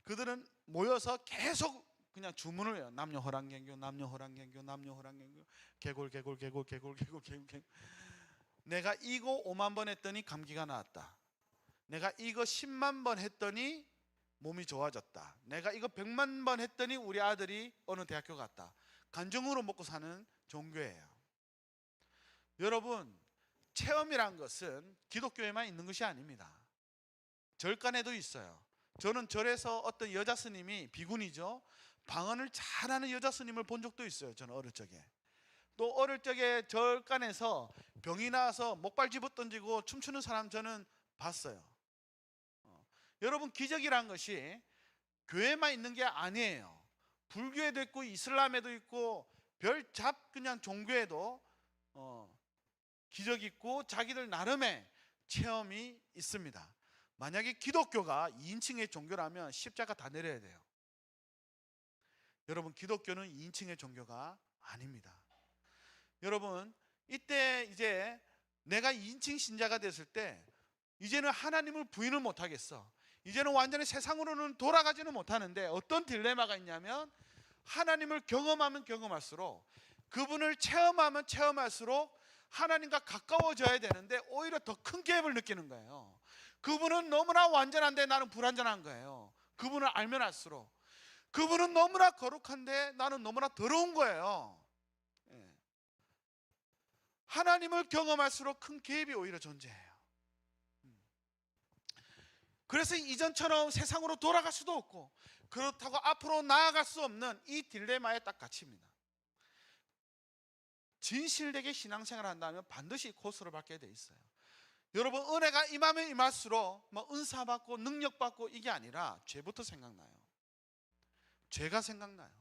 그들은 모여서 계속 그냥 주문을 해요. 남녀 호랑갱교, 남녀 호랑갱교, 남녀 호랑갱교, 개골. 내가 이거 5만 번 했더니 감기가 나았다. 내가 이거 10만 번 했더니 몸이 좋아졌다. 내가 이거 100만 번 했더니 우리 아들이 어느 대학교 갔다. 간증으로 먹고 사는 종교예요. 여러분 체험이란 것은 기독교에만 있는 것이 아닙니다. 절간에도 있어요. 저는 절에서 어떤 여자 스님이, 비군이죠, 방언을 잘하는 여자 스님을 본 적도 있어요. 저는 어릴 적에. 또 어릴 적에 절간에서 병이 나와서 목발 집어 던지고 춤추는 사람 저는 봤어요. 여러분 기적이란 것이 교회만 있는 게 아니에요. 불교에도 있고 이슬람에도 있고 별잡 그냥 종교에도 기적 있고 자기들 나름의 체험이 있습니다. 만약에 기독교가 2인칭의 종교라면 십자가 다 내려야 돼요. 여러분, 기독교는 2인칭의 종교가 아닙니다. 여러분, 이때 이제 내가 2인칭 신자가 됐을 때 이제는 하나님을 부인을 못하겠어. 이제는 완전히 세상으로는 돌아가지는 못하는데 어떤 딜레마가 있냐면, 하나님을 경험하면 경험할수록, 그분을 체험하면 체험할수록 하나님과 가까워져야 되는데 오히려 더 큰 갭을 느끼는 거예요. 그분은 너무나 완전한데 나는 불완전한 거예요. 그분을 알면 알수록. 그분은 너무나 거룩한데 나는 너무나 더러운 거예요. 하나님을 경험할수록 큰 갭이 오히려 존재해요. 그래서 이전처럼 세상으로 돌아갈 수도 없고 그렇다고 앞으로 나아갈 수 없는 이 딜레마에 딱 갇힙니다. 진실되게 신앙생활을 한다면 반드시 코스를 밟게 돼 있어요. 여러분, 은혜가 임하면 임할수록 은사 받고 능력 받고 이게 아니라 죄부터 생각나요. 죄가 생각나요.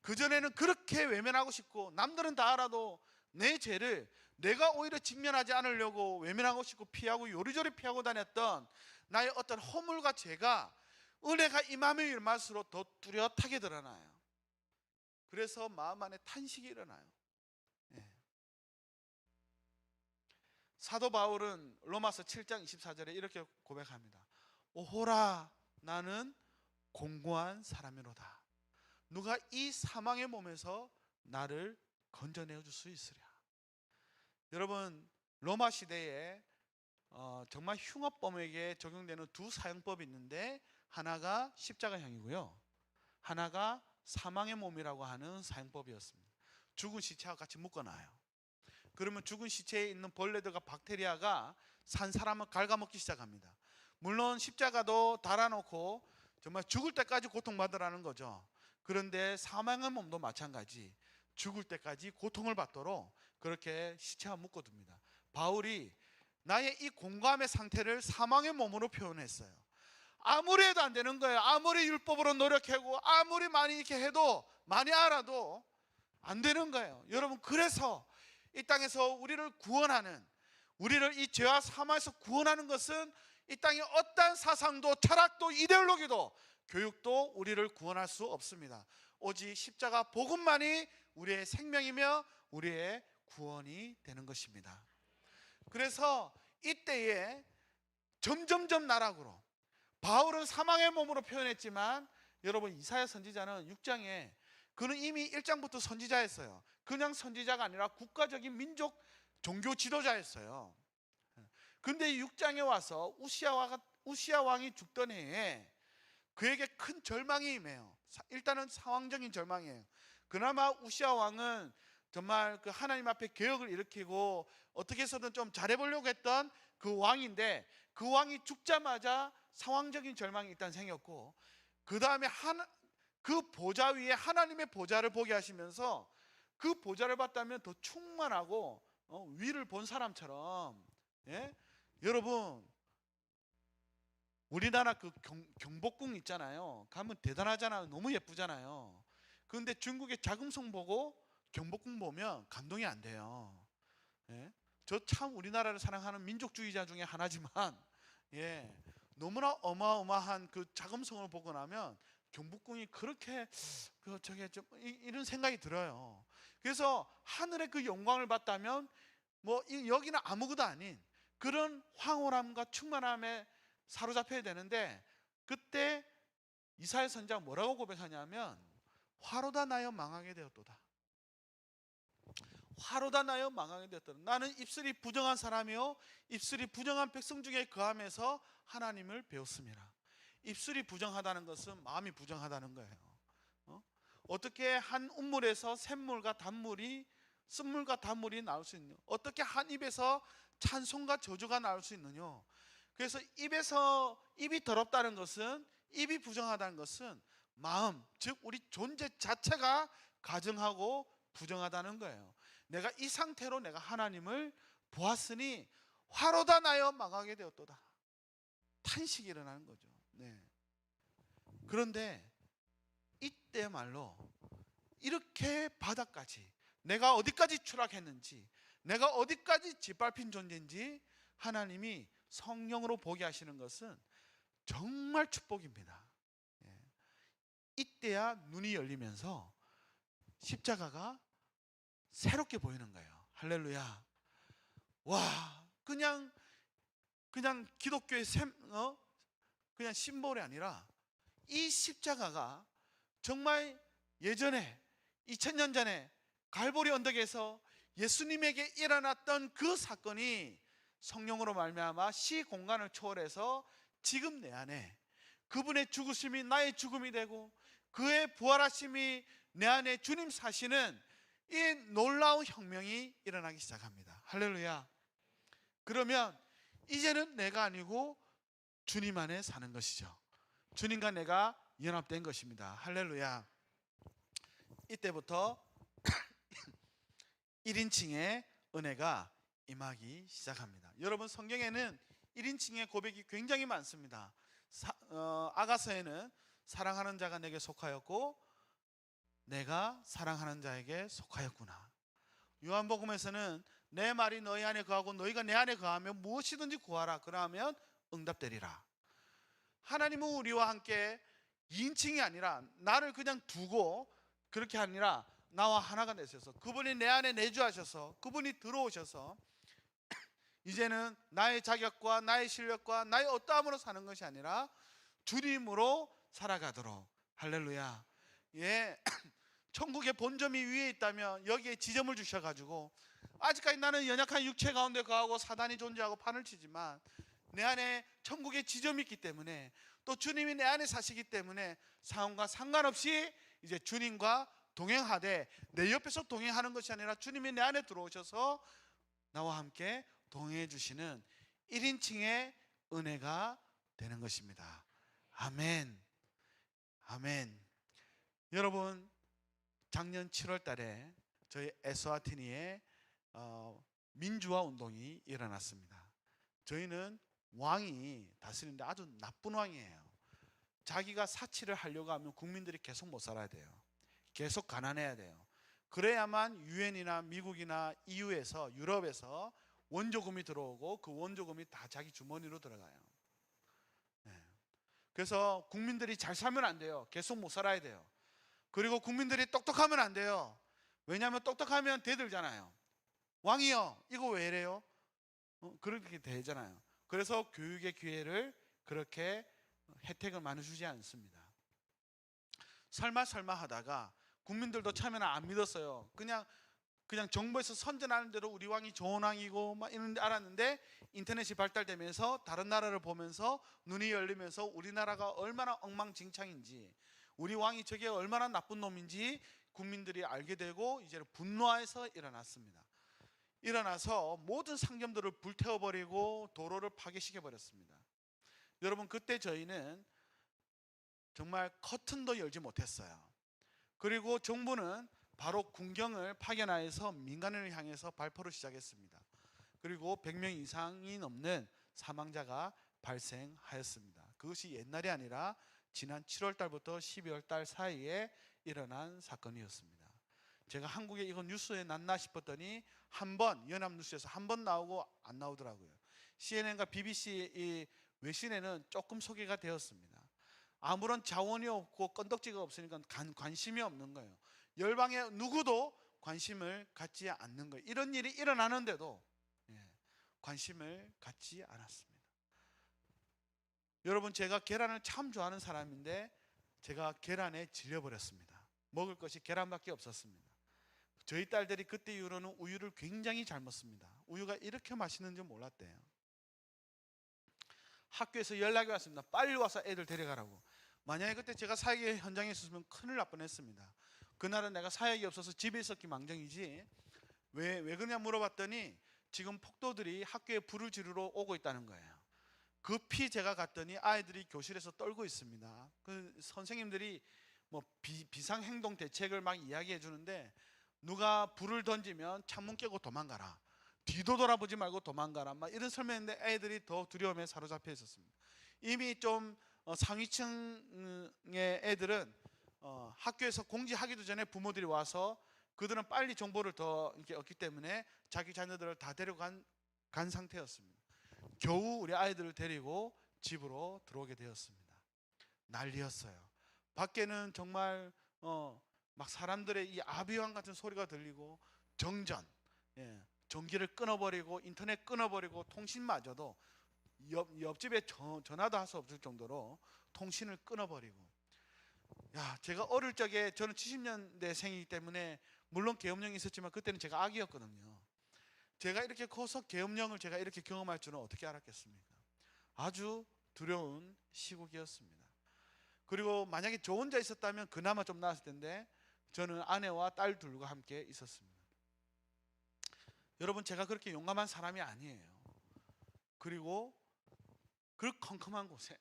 그전에는 그렇게 외면하고 싶고 남들은 다 알아도 내 죄를 내가 오히려 직면하지 않으려고 외면하고 싶고 피하고 요리조리 피하고 다녔던 나의 어떤 허물과 죄가 은혜가 임하면 임할수록 더 뚜렷하게 드러나요. 그래서 마음 안에 탄식이 일어나요. 사도 바울은 로마서 7장 24절에 이렇게 고백합니다. 오호라, 나는 공고한 사람이로다. 누가 이 사망의 몸에서 나를 건져내어 줄 수 있으랴. 여러분, 로마 시대에 정말 흉악범에게 적용되는 두 사형법이 있는데, 하나가 십자가형이고요, 하나가 사망의 몸이라고 하는 사형법이었습니다. 죽은 시체와 같이 묶어놔요. 그러면 죽은 시체에 있는 벌레들과 박테리아가 산 사람을 갉아먹기 시작합니다. 물론 십자가도 달아놓고 정말 죽을 때까지 고통받으라는 거죠. 그런데 사망의 몸도 마찬가지, 죽을 때까지 고통을 받도록 그렇게 시체와 묶어둡니다. 바울이 나의 이 공감의 상태를 사망의 몸으로 표현했어요. 아무리 해도 안 되는 거예요. 아무리 율법으로 노력하고 아무리 많이 이렇게 해도, 많이 알아도 안 되는 거예요. 여러분, 그래서 이 땅에서 우리를 구원하는, 우리를 이 죄와 사망에서 구원하는 것은 이 땅의 어떠한 사상도 철학도 이데올로기도 교육도 우리를 구원할 수 없습니다. 오직 십자가 복음만이 우리의 생명이며 우리의 구원이 되는 것입니다. 그래서 이때에 점점점 나락으로, 바울은 사망의 몸으로 표현했지만 여러분, 이사야 선지자는 6장에 그는 이미 1장부터 선지자였어요. 그냥 선지자가 아니라 국가적인 민족 종교 지도자였어요. 근데 6장에 와서 우시야 왕이 죽던 해에 그에게 큰 절망이 임해요. 일단은 상황적인 절망이에요. 그나마 우시야 왕은 정말 그 하나님 앞에 개혁을 일으키고 어떻게 해서든 좀 잘해보려고 했던 그 왕인데, 그 왕이 죽자마자 상황적인 절망이 일단 생겼고, 그 다음에 그 보좌 위에 하나님의 보좌를 보게 하시면서 그 보좌를 봤다면 더 충만하고 위를 본 사람처럼, 여러분, 우리나라 그 경복궁 있잖아요. 가면 대단하잖아요. 너무 예쁘잖아요. 그런데 중국의 자금성 보고 경복궁 보면 감동이 안 돼요. 저 참 우리나라를 사랑하는 민족주의자 중에 하나지만, 너무나 어마어마한 그 자금성을 보고 나면 경복궁이 그렇게 저게 좀 이런 생각이 들어요. 그래서 하늘의 그 영광을 봤다면 여기는 아무것도 아닌 그런 황홀함과 충만함에 사로잡혀야 되는데, 그때 이사야 선지자가 뭐라고 고백하냐면, 화로다 나여 망하게 되었도다. 화로다 나여 망하게 되었도다. 나는 입술이 부정한 사람이요 입술이 부정한 백성 중에 거하면서 하나님을 배웠습니다. 입술이 부정하다는 것은 마음이 부정하다는 거예요. 어떻게 한 운물에서 샘물과 단물이, 쓴물과 단물이 나올 수 있느냐? 어떻게 한 입에서 찬송과 저주가 나올 수 있느냐? 그래서 입이 더럽다는 것은, 입이 부정하다는 것은 마음, 즉 우리 존재 자체가 가증하고 부정하다는 거예요. 내가 이 상태로 내가 하나님을 보았으니 화로다 나여 망하게 되었도다. 탄식이 일어나는 거죠. 그런데 이때말로 이렇게 바닥까지 내가 어디까지 추락했는지, 내가 어디까지 짓밟힌 존재인지 하나님이 성령으로 보게 하시는 것은 정말 축복입니다. 예. 이때야 눈이 열리면서 십자가가 새롭게 보이는 거예요. 할렐루야. 와, 그냥 기독교의 그냥 심볼이 아니라 이 십자가가 정말 예전에 2000년 전에 갈보리 언덕에서 예수님에게 일어났던 그 사건이 성령으로 말미암아 시 공간을 초월해서 지금 내 안에 그분의 죽으심이 나의 죽음이 되고 그의 부활하심이 내 안에 주님 사시는 이 놀라운 혁명이 일어나기 시작합니다. 할렐루야. 그러면 이제는 내가 아니고 주님 안에 사는 것이죠. 주님과 내가 연합된 것입니다. 할렐루야. 이때부터 1인칭의 은혜가 임하기 시작합니다. 여러분, 성경에는 1인칭의 고백이 굉장히 많습니다. 아가서에는 사랑하는 자가 내게 속하였고 내가 사랑하는 자에게 속하였구나. 요한복음에서는 내 말이 너희 안에 거하고 너희가 내 안에 거하면 무엇이든지 구하라 그러하면 응답되리라. 하나님은 우리와 함께 2인칭이 아니라 나를 그냥 두고 그렇게 아니라 나와 하나가 되셔서 그분이 내 안에 내주하셔서 그분이 들어오셔서 이제는 나의 자격과 나의 실력과 나의 어떠함으로 사는 것이 아니라 주님으로 살아가도록. 할렐루야. 예, 천국의 본점이 위에 있다면 여기에 지점을 주셔가지고 아직까지 나는 연약한 육체 가운데 거하고 사단이 존재하고 판을 치지만 내 안에 천국의 지점이 있기 때문에 또 주님이 내 안에 사시기 때문에 상황과 상관없이 이제 주님과 동행하되 내 옆에서 동행하는 것이 아니라 주님이 내 안에 들어오셔서 나와 함께 동행해 주시는 1인칭의 은혜가 되는 것입니다. 아멘. 아멘. 여러분, 작년 7월 달에 저희 에스와티니에 민주화 운동이 일어났습니다. 저희는 왕이 다스리는데 아주 나쁜 왕이에요. 자기가 사치를 하려고 하면 국민들이 계속 못 살아야 돼요. 계속 가난해야 돼요. 그래야만 유엔이나 미국이나 EU에서 유럽에서 원조금이 들어오고 그 원조금이 다 자기 주머니로 들어가요. 네. 그래서 국민들이 잘 살면 안 돼요. 계속 못 살아야 돼요. 그리고 국민들이 똑똑하면 안 돼요. 왜냐하면 똑똑하면 대들잖아요. 왕이요, 이거 왜 이래요? 그렇게 되잖아요. 그래서 교육의 기회를 그렇게 혜택을 많이 주지 않습니다. 설마 하다가 국민들도 처음에는 안 믿었어요. 그냥 정부에서 선전하는 대로 우리 왕이 좋은 왕이고 막 이런 데 알았는데 인터넷이 발달되면서 다른 나라를 보면서 눈이 열리면서 우리나라가 얼마나 엉망진창인지 우리 왕이 저게 얼마나 나쁜 놈인지 국민들이 알게 되고 이제 분노해서 일어났습니다. 일어나서 모든 상점들을 불태워버리고 도로를 파괴시켜 버렸습니다. 여러분, 그때 저희는 정말 커튼도 열지 못했어요. 그리고 정부는 바로 군경을 파견하여서 민간을 향해서 발포를 시작했습니다. 그리고 100명 이상이 넘는 사망자가 발생하였습니다. 그것이 옛날이 아니라 지난 7월 달부터 12월 달 사이에 일어난 사건이었습니다. 제가 한국에 이거 뉴스에 났나 싶었더니 한번 연합뉴스에서 한 번 나오고 안 나오더라고요. CNN과 BBC 이 외신에는 조금 소개가 되었습니다. 아무런 자원이 없고 건덕지가 없으니까 관심이 없는 거예요. 열방의 누구도 관심을 갖지 않는 거예요. 이런 일이 일어나는데도 관심을 갖지 않았습니다. 여러분, 제가 계란을 참 좋아하는 사람인데 제가 계란에 질려버렸습니다. 먹을 것이 계란밖에 없었습니다. 저희 딸들이 그때 이후로는 우유를 굉장히 잘 먹습니다. 우유가 이렇게 맛있는 줄 몰랐대요. 학교에서 연락이 왔습니다. 빨리 와서 애들 데려가라고. 만약에 그때 제가 사역의 현장에 있었으면 큰일 날 뻔했습니다. 그날은 내가 사역이 없어서 집에 있었기 망정이지 왜 그러냐 물어봤더니 지금 폭도들이 학교에 불을 지르러 오고 있다는 거예요. 급히 제가 갔더니 아이들이 교실에서 떨고 있습니다. 그 선생님들이 뭐 비상행동 대책을 막 이야기해 주는데 누가 불을 던지면 창문 깨고 도망가라. 뒤도 돌아보지 말고 도망가라. 막 이런 설명인데 애들이 더 두려움에 사로잡혀 있었습니다. 이미 좀 상위층의 애들은 학교에서 공지하기도 전에 부모들이 와서 그들은 빨리 정보를 더 이렇게 얻기 때문에 자기 자녀들을 다 데려간 상태였습니다. 겨우 우리 아이들을 데리고 집으로 들어오게 되었습니다. 난리였어요. 밖에는 정말 막 사람들의 이 아비왕 같은 소리가 들리고 정전, 전기를 끊어버리고 인터넷 끊어버리고 통신마저도 옆집에 전화도 할 수 없을 정도로 통신을 끊어버리고, 제가 어릴 적에 저는 70년대 생이기 때문에 물론 계엄령이 있었지만 그때는 제가 아기였거든요. 제가 이렇게 커서 계엄령을 제가 이렇게 경험할 줄은 어떻게 알았겠습니까? 아주 두려운 시국이었습니다. 그리고 만약에 저 혼자 있었다면 그나마 좀 나았을 텐데 저는 아내와 딸 둘과 함께 있었습니다. 여러분, 제가 그렇게 용감한 사람이 아니에요. 그리고 그 컴컴한 곳에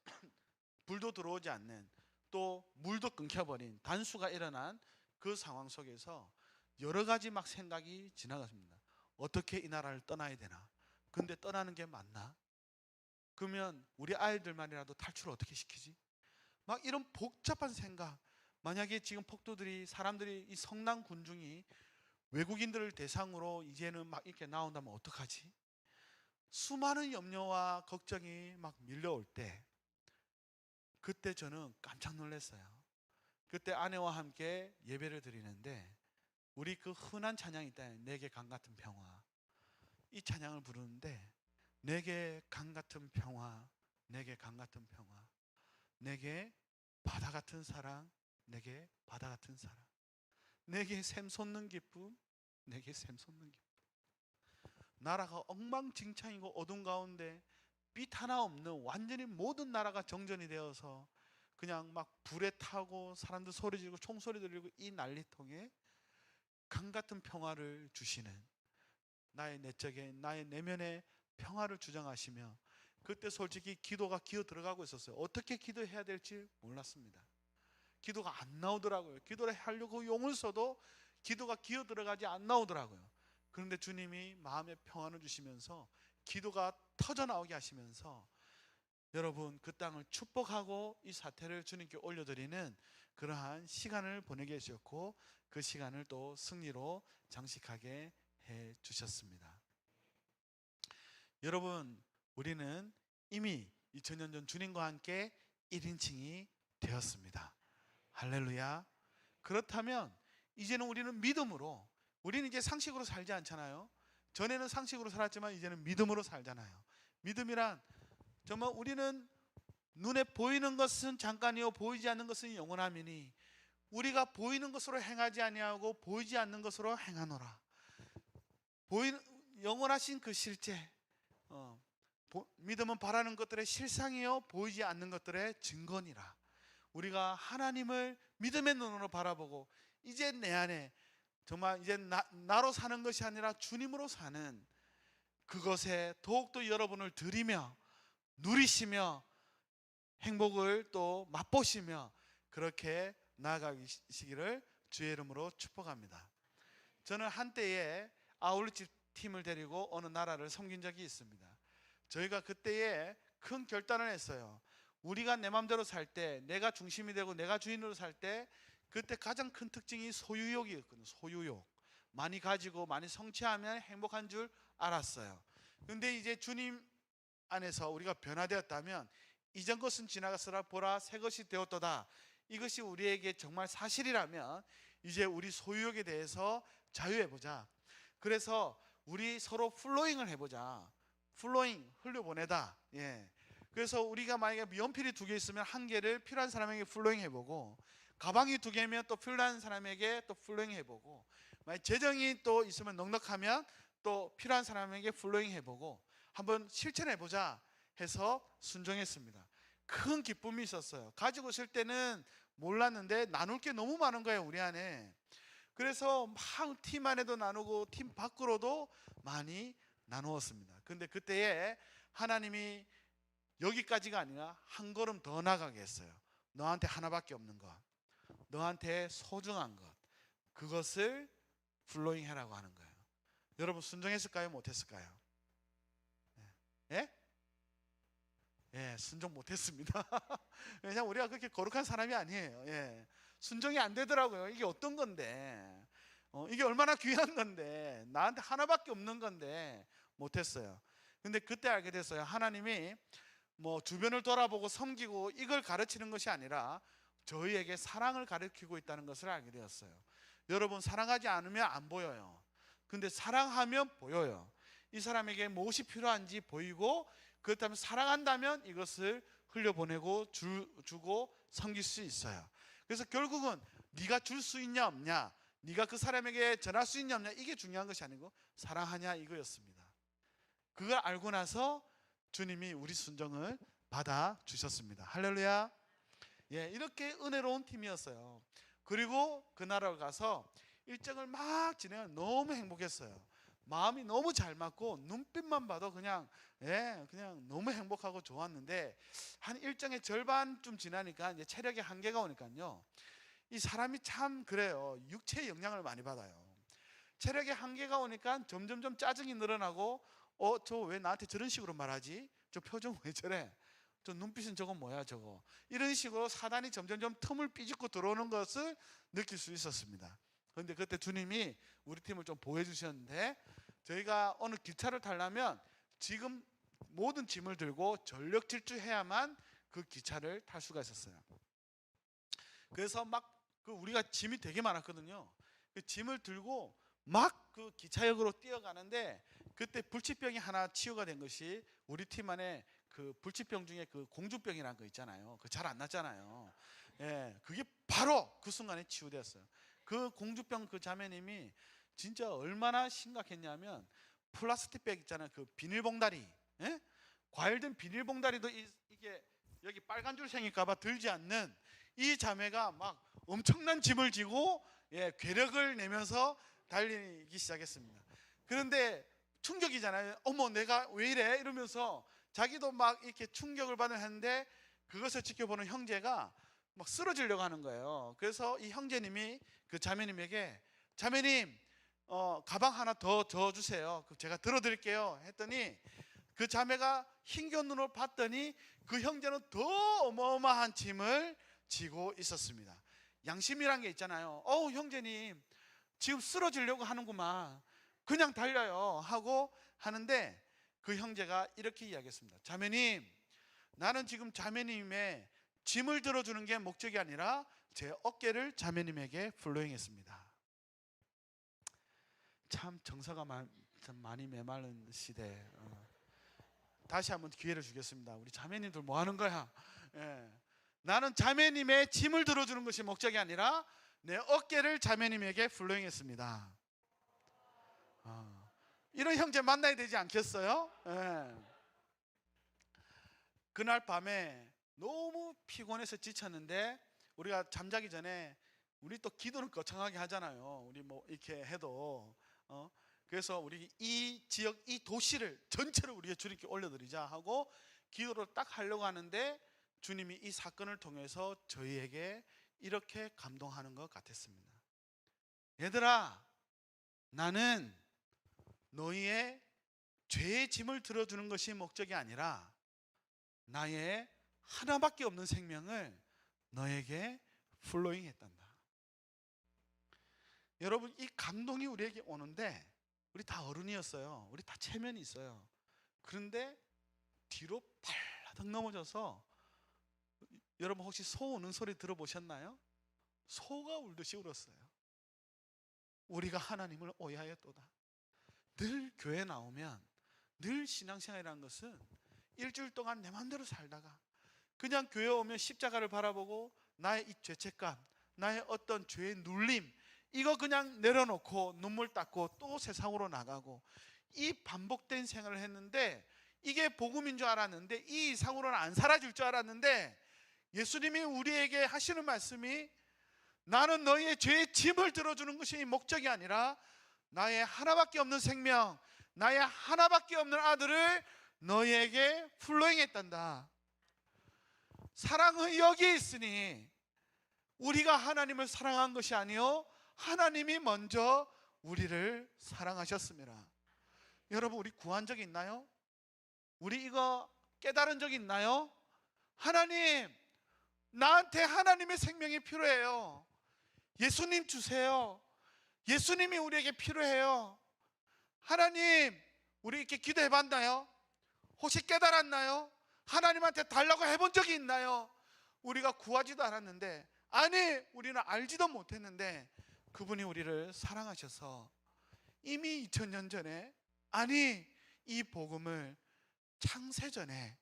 불도 들어오지 않는, 또 물도 끊겨버린 단수가 일어난 그 상황 속에서 여러 가지 막 생각이 지나갔습니다. 어떻게 이 나라를 떠나야 되나? 근데 떠나는 게 맞나? 그러면 우리 아이들만이라도 탈출을 어떻게 시키지? 막 이런 복잡한 생각. 만약에 지금 폭도들이, 사람들이, 이 성난 군중이 외국인들을 대상으로 이제는 막 이렇게 나온다면 어떡하지? 수많은 염려와 걱정이 막 밀려올 때, 그때 저는 깜짝 놀랐어요. 그때 아내와 함께 예배를 드리는데 우리 그 흔한 찬양이 있다. 내게 강 같은 평화. 이 찬양을 부르는데, 내게 강 같은 평화, 내게 강 같은 평화, 내게 바다 같은 사랑, 내게 바다 같은 사랑, 내게 샘솟는 기쁨, 내게 샘솟는 기쁨. 나라가 엉망진창이고 어둠 가운데 빛 하나 없는, 완전히 모든 나라가 정전이 되어서 그냥 막 불에 타고 사람들 소리 지르고 총소리 들리고 이 난리통에 강 같은 평화를 주시는, 나의 내적에, 나의 내면에 평화를 주장하시며, 그때 솔직히 기도가 기어 들어가고 있었어요. 어떻게 기도해야 될지 몰랐습니다. 기도가 안 나오더라고요. 기도를 하려고 용을 써도 기도가 기어 들어가지 안 나오더라고요. 그런데 주님이 마음의 평안을 주시면서 기도가 터져 나오게 하시면서 여러분, 그 땅을 축복하고 이 사태를 주님께 올려드리는 그러한 시간을 보내게 해주셨고, 그 시간을 또 승리로 장식하게 해 주셨습니다. 여러분, 우리는 이미 2000년 전 주님과 함께 1인칭이 되었습니다. 할렐루야. 그렇다면 이제는 우리는 믿음으로, 우리는 이제 상식으로 살지 않잖아요. 전에는 상식으로 살았지만 이제는 믿음으로 살잖아요. 믿음이란 정말 우리는 눈에 보이는 것은 잠깐이요 보이지 않는 것은 영원함이니 우리가 보이는 것으로 행하지 아니하고 보이지 않는 것으로 행하노라. 보이는 영원하신 그 실제, 믿음은 바라는 것들의 실상이요 보이지 않는 것들의 증거니라. 우리가 하나님을 믿음의 눈으로 바라보고 이제 내 안에 정말 이제 나로 사는 것이 아니라 주님으로 사는 그것에 더욱더 여러분을 드리며 누리시며 행복을 또 맛보시며 그렇게 나아가시기를 주의 이름으로 축복합니다. 저는 한때에 아울렛 팀을 데리고 어느 나라를 섬긴 적이 있습니다. 저희가 그때에 큰 결단을 했어요. 우리가 내 마음대로 살 때, 내가 중심이 되고 내가 주인으로 살 때, 그때 가장 큰 특징이 소유욕이었거든요. 소유욕. 많이 가지고 많이 성취하면 행복한 줄 알았어요. 그런데 이제 주님 안에서 우리가 변화되었다면 이전 것은 지나갔으라 보라 새 것이 되었도다. 이것이 우리에게 정말 사실이라면 이제 우리 소유욕에 대해서 자유해보자. 그래서 우리 서로 플로잉을 해보자. 플로잉, 흘려보내다. 그래서 우리가 만약에 연필이 2개 있으면 1개를 필요한 사람에게 플로잉 해보고, 가방이 2개면 또 필요한 사람에게 또 플로잉 해보고, 만약 재정이 또 있으면 넉넉하면 또 필요한 사람에게 플로잉 해보고 한번 실천해보자 해서 순종했습니다. 큰 기쁨이 있었어요. 가지고 있을 때는 몰랐는데 나눌 게 너무 많은 거예요, 우리 안에. 그래서 막 팀 안에도 나누고 팀 밖으로도 많이 나누었습니다. 근데 그때에 하나님이 여기까지가 아니라 한 걸음 더 나가게 했어요. 너한테 하나밖에 없는 것, 너한테 소중한 것, 그것을 플로잉 해라고 하는 거예요. 여러분, 순종했을까요? 못했을까요? 예? 예, 순종 못했습니다. 왜냐하면 우리가 그렇게 거룩한 사람이 아니에요. 순종이 안 되더라고요. 이게 어떤 건데, 이게 얼마나 귀한 건데, 나한테 하나밖에 없는 건데 못했어요. 근데 그때 알게 됐어요. 하나님이 뭐 주변을 돌아보고 섬기고 이걸 가르치는 것이 아니라 저희에게 사랑을 가르치고 있다는 것을 알게 되었어요. 여러분, 사랑하지 않으면 안 보여요. 근데 사랑하면 보여요. 이 사람에게 무엇이 필요한지 보이고, 그렇다면 사랑한다면 이것을 흘려보내고 주고 섬길 수 있어요. 그래서 결국은 네가 줄 수 있냐 없냐, 네가 그 사람에게 전할 수 있냐 없냐, 이게 중요한 것이 아니고 사랑하냐 이거였습니다. 그걸 알고 나서 주님이 우리 순종을 받아 주셨습니다. 할렐루야. 예, 이렇게 은혜로운 팀이었어요. 그리고 그 나라로 가서 일정을 막 진행하면 너무 행복했어요. 마음이 너무 잘 맞고 눈빛만 봐도 그냥 그냥 너무 행복하고 좋았는데, 한 일정의 절반쯤 지나니까 이제 체력의 한계가 오니까요. 이 사람이 참 그래요. 육체의 영향을 많이 받아요. 체력의 한계가 오니까 점점점 짜증이 늘어나고, 저 왜 나한테 저런 식으로 말하지? 저 표정 왜 저래? 저 눈빛은 저건 뭐야 저거? 이런 식으로 사단이 점점점 틈을 삐집고 들어오는 것을 느낄 수 있었습니다. 그런데 그때 주님이 우리 팀을 좀 보호해 주셨는데, 저희가 어느 기차를 타려면 지금 모든 짐을 들고 전력 질주해야만 그 기차를 탈 수가 있었어요. 그래서 막 우리가 짐이 되게 많았거든요. 그 짐을 들고 막 그 기차역으로 뛰어가는데, 그때 불치병이 하나 치유가 된 것이, 우리 팀 안에 그 불치병 중에 그 공주병이라는 거 있잖아요. 그 잘 안 났잖아요. 예, 그게 바로 그 순간에 치유되었어요. 그 공주병 그 자매님이 진짜 얼마나 심각했냐면, 플라스틱백 있잖아요. 그 비닐봉다리, 예? 과일든 비닐봉다리도 이게 여기 빨간 줄 생길까봐 들지 않는 이 자매가 막 엄청난 짐을 지고 괴력을 내면서 달리기 시작했습니다. 그런데 충격이잖아요. 어머, 내가 왜 이래? 이러면서 자기도 막 이렇게 충격을 받았는데, 그것을 지켜보는 형제가 막 쓰러지려고 하는 거예요. 그래서 이 형제님이 그 자매님에게, 자매님 가방 하나 더 줘주세요. 제가 들어드릴게요 했더니, 그 자매가 흰겨 눈으로 봤더니 그 형제는 더 어마어마한 짐을 지고 있었습니다. 양심이란 게 있잖아요. 형제님 지금 쓰러지려고 하는구만, 그냥 달려요 하고 하는데, 그 형제가 이렇게 이야기했습니다. 자매님, 나는 지금 자매님의 짐을 들어주는 게 목적이 아니라 제 어깨를 자매님에게 플로잉했습니다. 참 정서가 참 많이 메마른 시대. 다시 한번 기회를 주겠습니다. 우리 자매님들 뭐 하는 거야? 나는 자매님의 짐을 들어주는 것이 목적이 아니라 내 어깨를 자매님에게 플로잉했습니다. 이런 형제 만나야 되지 않겠어요? 그날 밤에 너무 피곤해서 지쳤는데, 우리가 잠자기 전에 우리 또 기도는 거창하게 하잖아요. 우리 뭐 이렇게 해도 그래서 우리 이 지역, 이 도시를 전체를 우리가 주님께 올려드리자 하고 기도를 딱 하려고 하는데, 주님이 이 사건을 통해서 저희에게 이렇게 감동하는 것 같았습니다. 얘들아, 나는 너희의 죄의 짐을 들어주는 것이 목적이 아니라 나의 하나밖에 없는 생명을 너에게 플로잉 했단다. 여러분, 이 감동이 우리에게 오는데, 우리 다 어른이었어요. 우리 다 체면이 있어요. 그런데 뒤로 발라닥 넘어져서, 여러분 혹시 소 우는 소리 들어보셨나요? 소가 울듯이 울었어요. 우리가 하나님을 오해하였도다. 늘 교회 나오면, 늘 신앙생활이라는 것은 일주일 동안 내 마음대로 살다가 그냥 교회 오면 십자가를 바라보고 나의 이 죄책감, 나의 어떤 죄의 눌림, 이거 그냥 내려놓고 눈물 닦고 또 세상으로 나가고, 이 반복된 생활을 했는데, 이게 복음인 줄 알았는데, 이 이상으로는 안 사라질 줄 알았는데, 예수님이 우리에게 하시는 말씀이, 나는 너희의 죄의 짐을 들어주는 것이 목적이 아니라 나의 하나밖에 없는 생명, 나의 하나밖에 없는 아들을 너희에게 플로잉했단다. 사랑은 여기에 있으니 우리가 하나님을 사랑한 것이 아니요 하나님이 먼저 우리를 사랑하셨습니다. 여러분, 우리 구한 적 있나요? 우리 이거 깨달은 적 있나요? 하나님, 나한테 하나님의 생명이 필요해요. 예수님 주세요. 예수님이 우리에게 필요해요. 하나님, 우리 이렇게 기도해 봤나요? 혹시 깨달았나요? 하나님한테 달라고 해본 적이 있나요? 우리가 구하지도 않았는데, 아니 우리는 알지도 못했는데 그분이 우리를 사랑하셔서 이미 2000년 전에, 아니 이 복음을 창세전에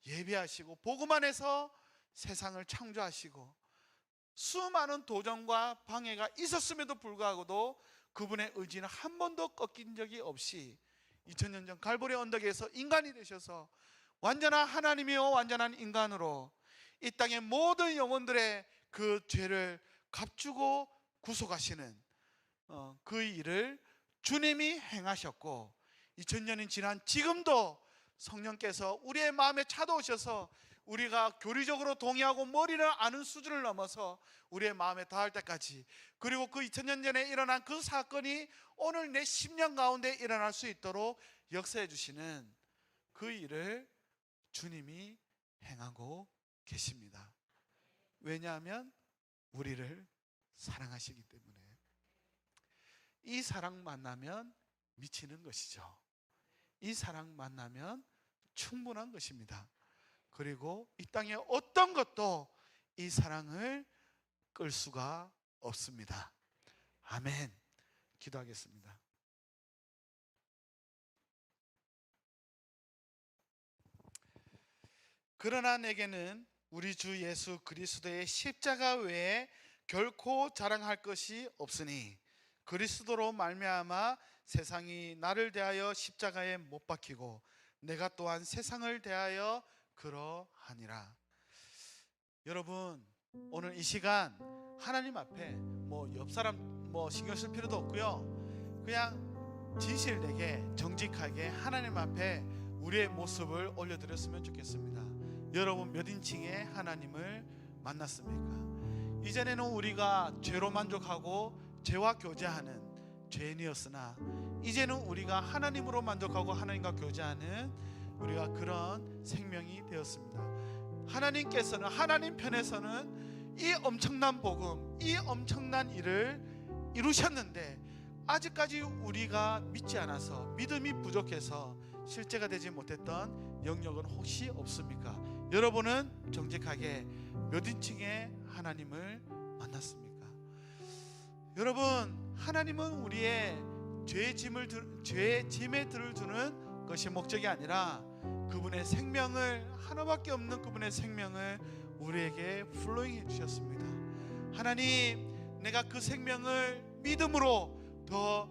예비하시고 복음 안에서 세상을 창조하시고 수많은 도전과 방해가 있었음에도 불구하고도 그분의 의지는 한 번도 꺾인 적이 없이 2000년 전 갈보리 언덕에서 인간이 되셔서 완전한 하나님이요 완전한 인간으로 이 땅의 모든 영혼들의 그 죄를 값주고 구속하시는 그 일을 주님이 행하셨고, 2000년이 지난 지금도 성령께서 우리의 마음에 찾아오셔서 우리가 교리적으로 동의하고 머리를 아는 수준을 넘어서 우리의 마음에 닿을 때까지, 그리고 그 2000년 전에 일어난 그 사건이 오늘 내 심령 가운데 일어날 수 있도록 역사해 주시는 그 일을 주님이 행하고 계십니다. 왜냐하면 우리를 사랑하시기 때문에. 이 사랑 만나면 미치는 것이죠. 이 사랑 만나면 충분한 것입니다. 그리고 이 땅에 어떤 것도 이 사랑을 끌 수가 없습니다. 아멘. 기도하겠습니다. 그러나 내게는 우리 주 예수 그리스도의 십자가 외에 결코 자랑할 것이 없으니 그리스도로 말미암아 세상이 나를 대하여 십자가에 못 박히고 내가 또한 세상을 대하여 그러하니라. 여러분, 오늘 이 시간 하나님 앞에 옆 사람 신경 쓸 필요도 없고요, 그냥 진실되게 정직하게 하나님 앞에 우리의 모습을 올려드렸으면 좋겠습니다. 여러분, 몇 인칭의 하나님을 만났습니까? 이전에는 우리가 죄로 만족하고 죄와 교제하는 죄인이었으나 이제는 우리가 하나님으로 만족하고 하나님과 교제하는 우리가 그런 생명이 되었습니다. 하나님께서는, 하나님 편에서는 이 엄청난 복음, 이 엄청난 일을 이루셨는데 아직까지 우리가 믿지 않아서, 믿음이 부족해서 실제가 되지 못했던 영역은 혹시 없습니까? 여러분은 정직하게 몇 인칭의 하나님을 만났습니까? 여러분, 하나님은 우리의 죄의 짐에 들을 주는 것이 목적이 아니라 그분의 생명을, 하나밖에 없는 그분의 생명을 우리에게 플로잉 해주셨습니다. 하나님, 내가 그 생명을 믿음으로 더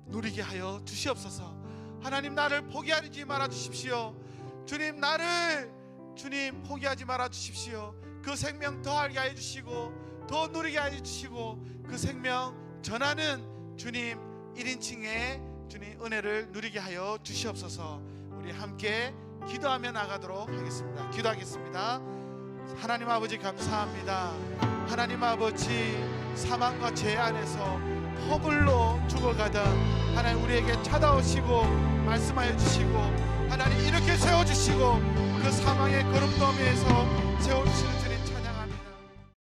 누리게 하여 주시옵소서. 하나님, 나를 포기하지 말아 주십시오. 주님, 나를 포기하지 말아 주십시오. 그 생명 더 알게 해 주시고 더 누리게 해 주시고 그 생명 전하는 주님 1인칭의 주님 은혜를 누리게 하여 주시옵소서. 우리 함께 기도하며 나가도록 하겠습니다. 기도하겠습니다. 하나님 아버지, 감사합니다. 하나님 아버지, 사망과 죄 안에서 허물로 죽어가던 하나님, 우리에게 찾아오시고 말씀하여 주시고 하나님, 이렇게 세워주시고 그 사망의 거름더미에서 세워주시는